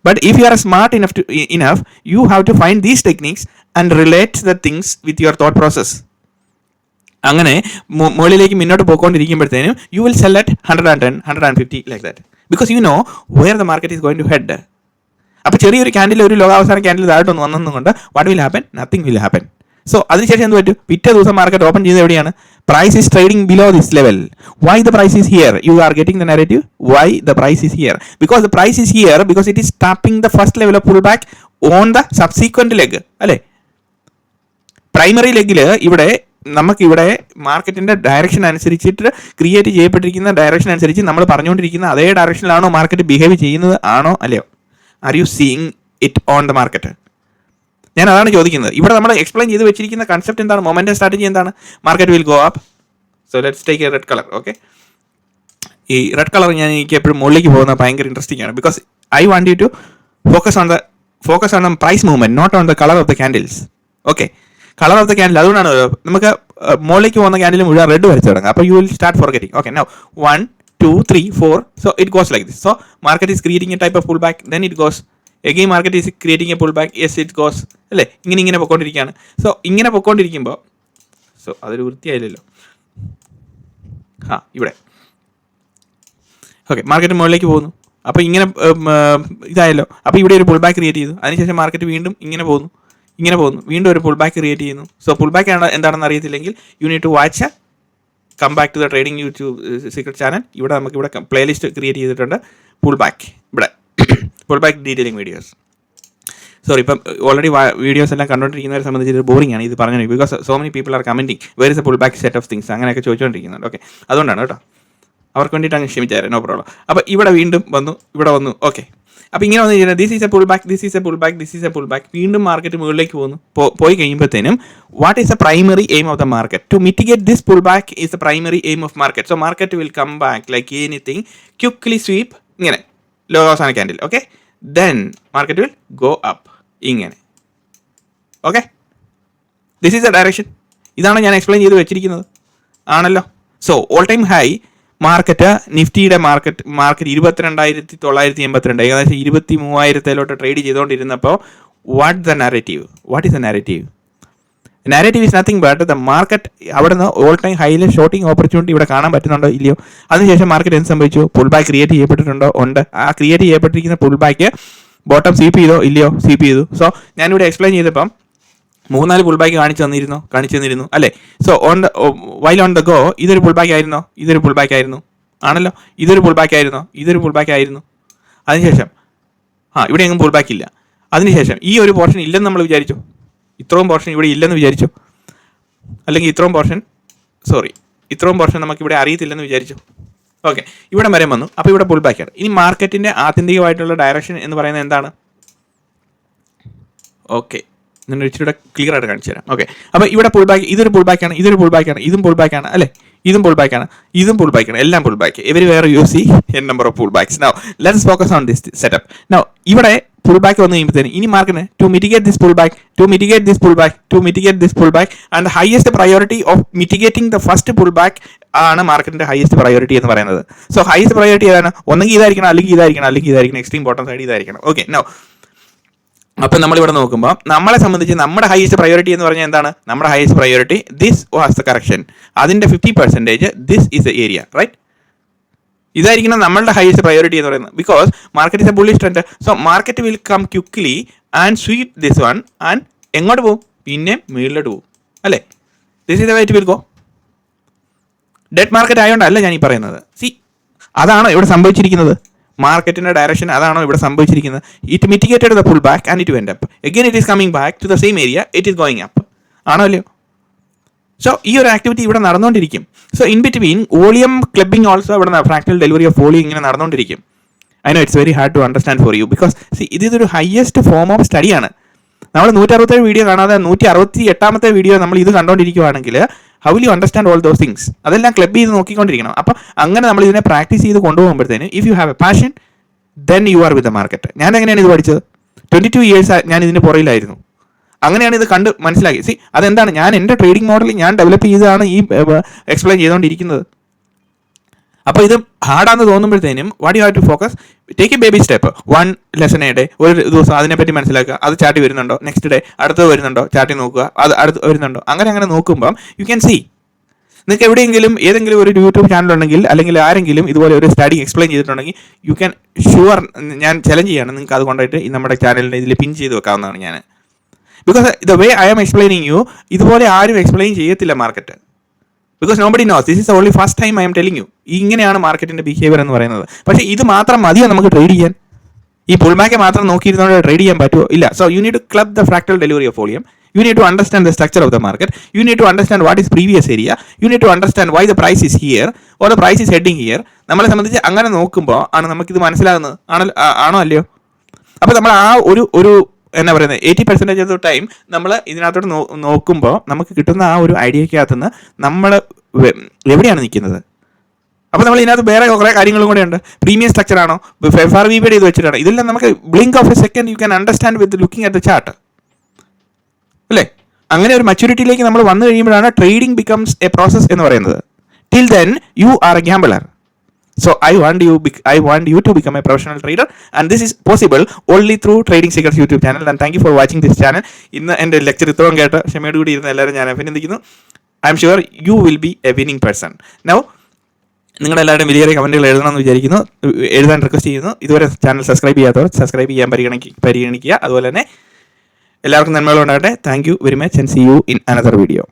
But if you are smart enough, you have to find these techniques and relate the things with your thought process. അങ്ങനെ മുകളിലേക്ക് മുന്നോട്ട് പോയിക്കൊണ്ടിരിക്കുമ്പോഴത്തേനും you will sell at 110, 150 like that. Because you know where the market is going to head. അപ്പോൾ ചെറിയൊരു candle, ഒരു ലോകാവസാന candle താഴോട്ടൊന്ന് വന്നതുകൊണ്ട് what will happen? Nothing will happen. So അതിനുശേഷം എന്ത് പറ്റും? പിറ്റേ ദിവസം മാർക്കറ്റ് ഓപ്പൺ ചെയ്ത് എവിടെയാണ്? Price is trading below this level. Why the price is here? You are getting the narrative. Why the price is here? Because the price is here because it is tapping the first level of pull back on the subsequent leg അല്ലേ. Primary ലെഗിൽ നമുക്കിവിടെ മാർക്കറ്റിന്റെ direction അനുസരിച്ചിട്ട് create ചെയ്യപ്പെട്ടിരിക്കുന്ന direction അനുസരിച്ച് നമ്മൾ പറഞ്ഞുകൊണ്ടിരിക്കുന്ന അതേ ഡയറക്ഷനിലാണോ market behave ചെയ്യുന്നത്, ആണോ അല്ലയോ? Are you seeing it on the market? ഞാൻ അതാണ് ചോദിക്കുന്നത്. ഇവിടെ നമ്മൾ എക്സ്പ്ലെയിൻ ചെയ്ത് വെച്ചിരിക്കുന്ന കൺസെപ്റ്റ് എന്താണ്? മൊമെന്റം സ്ട്രാറ്റജി എന്താണ്? Market will go up. So let's take a red colour. Okay, ഈ റെഡ് കളർ എനിക്ക് എപ്പോഴും മുകളിലേക്ക് പോകുന്നത് ഭയങ്കര ഇൻട്രസ്റ്റിംഗ് ആണ്. Because I want you to focus on the price movement, not on the colour of the candles. Okay, colour of the candle അതുകൊണ്ടാണ് നമുക്ക് മുകളിലേക്ക് പോകുന്ന ക്യാൻഡിൽ മുഴുവൻ റെഡ് വരച്ച് തുടങ്ങുക. അപ്പോൾ you will start forgetting. Okay, now 1 2 3 4. So it goes like this. So market is creating A type of pull back, then it goes again market is creating a pullback. Yes, it goes അല്ലേ, ഇങ്ങനെ പൊക്കോണ്ടിരിക്കുകയാണ്. So ഇങ്ങനെ പൊക്കോണ്ടിരിക്കുമ്പോൾ അതൊരു വൃത്തിയായില്ലല്ലോ. ഇവിടെ okay, market മുകളിലേക്ക് പോകുന്നു. അപ്പോൾ ഇങ്ങനെ ഇതായല്ലോ. അപ്പോൾ ഇവിടെ ഒരു പുൾ ബാക്ക് ക്രിയേറ്റ് ചെയ്തു. അതിനുശേഷം മാർക്കറ്റ് വീണ്ടും ഇങ്ങനെ പോകുന്നു, വീണ്ടും ഒരു പുൾ ബാക്ക് ക്രിയേറ്റ് ചെയ്യുന്നു. സോ പുൾ ബാക്ക് എന്താണെന്ന് അറിയത്തില്ലെങ്കിൽ you need to watch come back to the trading YouTube secret channel. ഇവിടെ നമുക്കിവിടെ പ്ലേലിസ്റ്റ് ക്രിയേറ്റ് ചെയ്തിട്ടുണ്ട്. പുൾ ബാക്ക് ഇവിടെ pull back detailing videos. Sorry, ഇപ്പം ഓൾറെഡി വീഡിയോസ് എല്ലാം കണ്ടുകൊണ്ടിരിക്കുന്നവരെ സംബന്ധിച്ച് ബോറിംഗ് ആണ് ഇത് പറഞ്ഞു, because so many people are commenting where is a pull back set of things അങ്ങനെയൊക്കെ ചോദിച്ചുകൊണ്ടിരിക്കുന്നുണ്ട്. ഓക്കെ, അതുകൊണ്ടാണ് കേട്ടോ, അവർക്ക് വേണ്ടിയിട്ട് അങ്ങ് ക്ഷമിച്ചായിരുന്നു, നോ പ്രോബ്ലം. അപ്പോൾ ഇവിടെ വീണ്ടും വന്നു. ഓക്കെ, അപ്പോൾ ഇങ്ങനെ വന്നു കഴിഞ്ഞാൽ this is a pull back. വീണ്ടും മാർക്കറ്റ് മുകളിലേക്ക് പോയി കഴിയുമ്പോഴത്തേനും what is the primary aim of the market? To mitigate this pull back is the primary aim of market. So market will come back like anything, quickly sweep ഇങ്ങനെ ലോകാവസാന candle. Okay, then market will go up ഇങ്ങനെ. Okay, this is the direction. ഇതാണ് ഞാൻ explain ചെയ്ത് വെച്ചിരിക്കുന്നത് ആണല്ലോ. So all time high market, നിഫ്റ്റിയുടെ market 22,982, ഏകദേശം 23,000 ട്രേഡ് ചെയ്തുകൊണ്ടിരുന്നപ്പോൾ what is the narrative? Narrative is nothing but the market അവിടെ നിന്ന് ഓൾ ടൈം ഹൈയിലെ ഷോർട്ടിംഗ് ഓപ്പർച്യൂണിറ്റി ഇവിടെ കാണാൻ പറ്റുന്നുണ്ടോ ഇല്ലയോ? അതിനുശേഷം മാർക്കറ്റ് എന്ത് സംഭവിച്ചു? പുൾ ബാക്ക് ക്രിയേറ്റ് ചെയ്യപ്പെട്ടിട്ടുണ്ടോ? ഉണ്ട്. ആ ക്രിയേറ്റ് ചെയ്യപ്പെട്ടിരിക്കുന്ന പുൾ ബാക്ക് ബോട്ടം സ്വീപ്പ് ചെയ്തോ ഇല്ലയോ? സ്വീപ്പ് ചെയ്തു. സോ ഞാനിവിടെ എക്സ്പ്ലെയിൻ ചെയ്തപ്പം 3-4 പുൾ ബാക്ക് കാണിച്ചു തന്നിരുന്നു അല്ലേ. So while on the go ഇതൊരു പുൾ ബാക്ക് ആയിരുന്നോ? ഇതൊരു പുൾ ബാക്ക് ആയിരുന്നു ആണല്ലോ. ഇതൊരു പുൾ ബാക്ക് ആയിരുന്നോ? ഇതൊരു പുൾ ബാക്ക് ആയിരുന്നു. അതിനുശേഷം ഇവിടെ എങ്ങും പുൾ ബാക്ക് ഇല്ല. അതിനുശേഷം ഈ ഒരു പോർഷൻ ഇല്ലെന്ന് നമ്മൾ വിചാരിച്ചു, ഇത്രയും പോർഷൻ ഇവിടെ ഇല്ലെന്ന് വിചാരിച്ചു, അല്ലെങ്കിൽ ഇത്രയും പോർഷൻ നമുക്കിവിടെ അറിയത്തില്ലെന്ന് വിചാരിച്ചു. ഓക്കെ, ഇവിടെ വരെ വന്നു. അപ്പോൾ ഇവിടെ പുൾ ബാക്കാണ്. ഇനി മാർക്കറ്റിൻ്റെ ആത്യന്തികമായിട്ടുള്ള ഡയറക്ഷൻ എന്ന് പറയുന്നത് എന്താണ്? ഓക്കെ, ഞാൻ ഇച്ചിരി ക്ലിയർ ആയിട്ട് കാണിച്ചു തരാം. ഓക്കെ, അപ്പോൾ ഇവിടെ പുൾ ബാക്ക്, ഇതൊരു പുൾ ബാക്കാണ്, ഇതൊരു പുൾ ബാക്കാണ്, ഇതും പുൾ ബാക്കാണ് അല്ലേ, ഇതും പുൾ ബാക്കാണ്, ഇതും പുൾ ബാക്കാണ്, എല്ലാം pull back. Everywhere you see n number of pull backs. Now let's focus on this setup. Now ഇവിടെ പുൾ ബാക്ക് വന്നു കഴിയുമ്പോഴത്തേന് ഇനി മാർക്കറ്റിന് to mitigate this pull back, to mitigate this pull back, to mitigate this pull back, and highest priority of mitigating the first pull back ആണ് മാർക്കറ്റിന്റെ highest priority എന്ന് പറയുന്നത്. So highest priority ഏതാണ്? ഒന്നെങ്കിൽ ഇതായിരിക്കണം, അല്ലെങ്കിൽ ഇതായിരിക്കണം, അല്ലെങ്കിൽ ഇതായിരിക്കണം, എക്സ്ട്രീം ബോട്ടം സൈഡ് ഇതായിരിക്കണം. ഓക്കെ, നൗ അപ്പം നമ്മളിവിടെ നോക്കുമ്പോൾ നമ്മളെ സംബന്ധിച്ച് നമ്മുടെ ഹയസ്റ്റ് പ്രയോറിറ്റി എന്ന് പറഞ്ഞാൽ എന്താണ്? നമ്മുടെ highest priority this was the correction, അതിൻ്റെ 50% this is the area, right? ഇതായിരിക്കണം നമ്മളുടെ ഹയസ്റ്റ് പ്രയോറിറ്റി എന്ന് പറയുന്നത്. Because market is a bullish trend. So market will come quickly and sweep this one and എങ്ങോട്ട് പോകും? പിന്നെ മുകളിലോട്ട് പോകും അല്ലേ? This is the way it will go. Dead market ആയതുകൊണ്ടല്ല ഞാൻ ഈ പറയുന്നത്. അതാണോ ഇവിടെ സംഭവിച്ചിരിക്കുന്നത്? മാർക്കറ്റിന്റെ ഡയറക്ഷൻ അതാണോ ഇവിടെ സംഭവിച്ചിരിക്കുന്നത്? It mitigated the pull back and it went up. Again it is coming back to the same area, it is going up. ആണോ അല്ലയോ? സോ ഈ ഒരു ആക്ടിവിറ്റി ഇവിടെ നടന്നുകൊണ്ടിരിക്കും. So in between volume clubbing also ഇവിടെ ഫ്രാക്ടൽ ഡെലിവറി ഓഫ് വോളിയം ഇങ്ങനെ നടന്നുകൊണ്ടിരിക്കും. I know it's very hard to understand for you because ഇതൊരു ഹയസ്റ്റ് ഫോം ഓഫ് സ്റ്റഡിയാണ്. നമ്മൾ 167 വീഡിയോ കാണാതെ 168ാമത്തെ വീഡിയോ നമ്മൾ ഇത് കണ്ടുകൊണ്ടിരിക്കുകയാണെങ്കിൽ how will you understand all those things? അതെല്ലാം ക്ലബ് ചെയ്ത് നോക്കിക്കൊണ്ടിരിക്കണം. അപ്പം അങ്ങനെ നമ്മൾ ഇതിനെ പ്രാക്ടീസ് ചെയ്ത് കൊണ്ടുപോകുമ്പോഴത്തേന് if you have a passion then you are with the market. ഞാൻ എങ്ങനെയാണ് ഇത് പഠിച്ചത്? 22 years ഞാൻ ഇതിന് പുറയിലായിരുന്നു. അങ്ങനെയാണ് ഇത് കണ്ട് മനസ്സിലാക്കി. അതെന്താണ്? ഞാൻ എൻ്റെ ട്രേഡിംഗ് മോഡൽ ഞാൻ ഡെവലപ്പ് ചെയ്താണ് ഈ എക്സ്പ്ലെയിൻ ചെയ്തുകൊണ്ടിരിക്കുന്നത്. അപ്പോൾ ഇത് ഹാർഡാന്ന് തോന്നുമ്പോഴത്തേനും what you have to focus, take a baby step. 1 lesson a day, ഒരു ദിവസം അതിനെപ്പറ്റി മനസ്സിലാക്കുക. അത് ചാർട്ടി വരുന്നുണ്ടോ, നെക്സ്റ്റ് ഡേ അടുത്തത് വരുന്നുണ്ടോ, ചാർട്ടി നോക്കുക, അത് അടുത്ത് വരുന്നുണ്ടോ. അങ്ങനെ നോക്കുമ്പം യു ക്യാൻ സീ. നിങ്ങൾക്ക് എവിടെയെങ്കിലും ഏതെങ്കിലും ഒരു യൂട്യൂബ് ചാനൽ ഉണ്ടെങ്കിൽ അല്ലെങ്കിൽ ആരെങ്കിലും ഇതുപോലെ ഒരു സ്റ്റഡി എക്സ്പ്ലെയിൻ ചെയ്തിട്ടുണ്ടെങ്കിൽ യു ക്യാൻ ഷുവർ, ഞാൻ ചലഞ്ച് ചെയ്യാണ് നിങ്ങൾക്ക് അത് കൊണ്ടായിട്ട് നമ്മുടെ ചാനലിൻ്റെ ഇതിൽ പിൻ ചെയ്ത് വെക്കാവുന്നതാണ് ഞാൻ. Because the way I am explaining you, ഇതുപോലെ ആരും എക്സ്പ്ലെയിൻ ചെയ്യത്തില്ല market. Because nobody knows, this is only first time I am telling you. ഇങ്ങനെയാണ് മാർക്കറ്റിന്റെ ബിഹേവിയർ എന്ന് പറയുന്നത്. പക്ഷേ ഇത് മാത്രം മതിയോ നമുക്ക് ട്രേഡ് ചെയ്യാൻ? ഈ പുൾ ബാക്ക് മാത്രം നോക്കിയിരുന്നോണ്ട് ട്രേഡ് ചെയ്യാൻ പറ്റുമോ? ഇല്ല. So you need to club the fractal delivery of volume. You need to understand the structure of the market. You need to understand what is previous area. You need to understand why the price is here or the price is heading here. നമ്മളെ സംബന്ധിച്ച് അങ്ങനെ നോക്കുമ്പോൾ ആണ് നമുക്കിത് മനസ്സിലാകുന്നത്. ആണോ അല്ലയോ? അപ്പോൾ നമ്മൾ ആ ഒരു എന്നാ പറയുന്നത് 80% ഓഫ് ടൈം നമ്മൾ ഇതിനകത്തോട്ട് നോക്കുമ്പോൾ നമുക്ക് കിട്ടുന്ന ആ ഒരു ഐഡിയക്കകത്തുനിന്ന് നമ്മൾ എവിടെയാണ് നിൽക്കുന്നത്. അപ്പോൾ നമ്മൾ ഇതിനകത്ത് വേറെ കുറേ കാര്യങ്ങളും കൂടെ ഉണ്ട്. പ്രീമിയം സ്ട്രക്ചർ ആണോ, FRVB ഇത് വെച്ചിട്ടാണ്, ഇതെല്ലാം നമുക്ക് blink of A second you can understand with looking at the chart അല്ലേ? അങ്ങനെ ഒരു മച്യൂരിറ്റിയിലേക്ക് നമ്മൾ വന്നു കഴിയുമ്പോഴാണ് ട്രേഡിംഗ് ബിക്കംസ് എ പ്രോസസ് എന്ന് പറയുന്നത്. Till then you are a gambler. So I want you to become a professional trader, and this is possible only through Trading Secrets YouTube channel. And thank you for watching this channel. ഇന്ന് എൻ്റെ lecture ഇത്രയും കേട്ട് ക്ഷമയോട് കൂടി ഇരുന്ന എല്ലാവരും ഞാൻ അഭിനന്ദിക്കുന്നു. I am sure U will B A winning person. Now നിങ്ങളെല്ലാവരും വലിയ കമൻറ്റുകൾ എഴുതണമെന്ന് വിചാരിക്കുന്നു, എഴുതാൻ റിക്വസ്റ്റ് ചെയ്യുന്നു. ഇതുവരെ ചാനൽ സബ്സ്ക്രൈബ് ചെയ്യാത്തവർ സബ്സ്ക്രൈബ് ചെയ്യാൻ പരിഗണിക്കുക. അതുപോലെ തന്നെ എല്ലാവർക്കും നന്മകളുണ്ടാകട്ടെ. Thank you very much and see you in another video.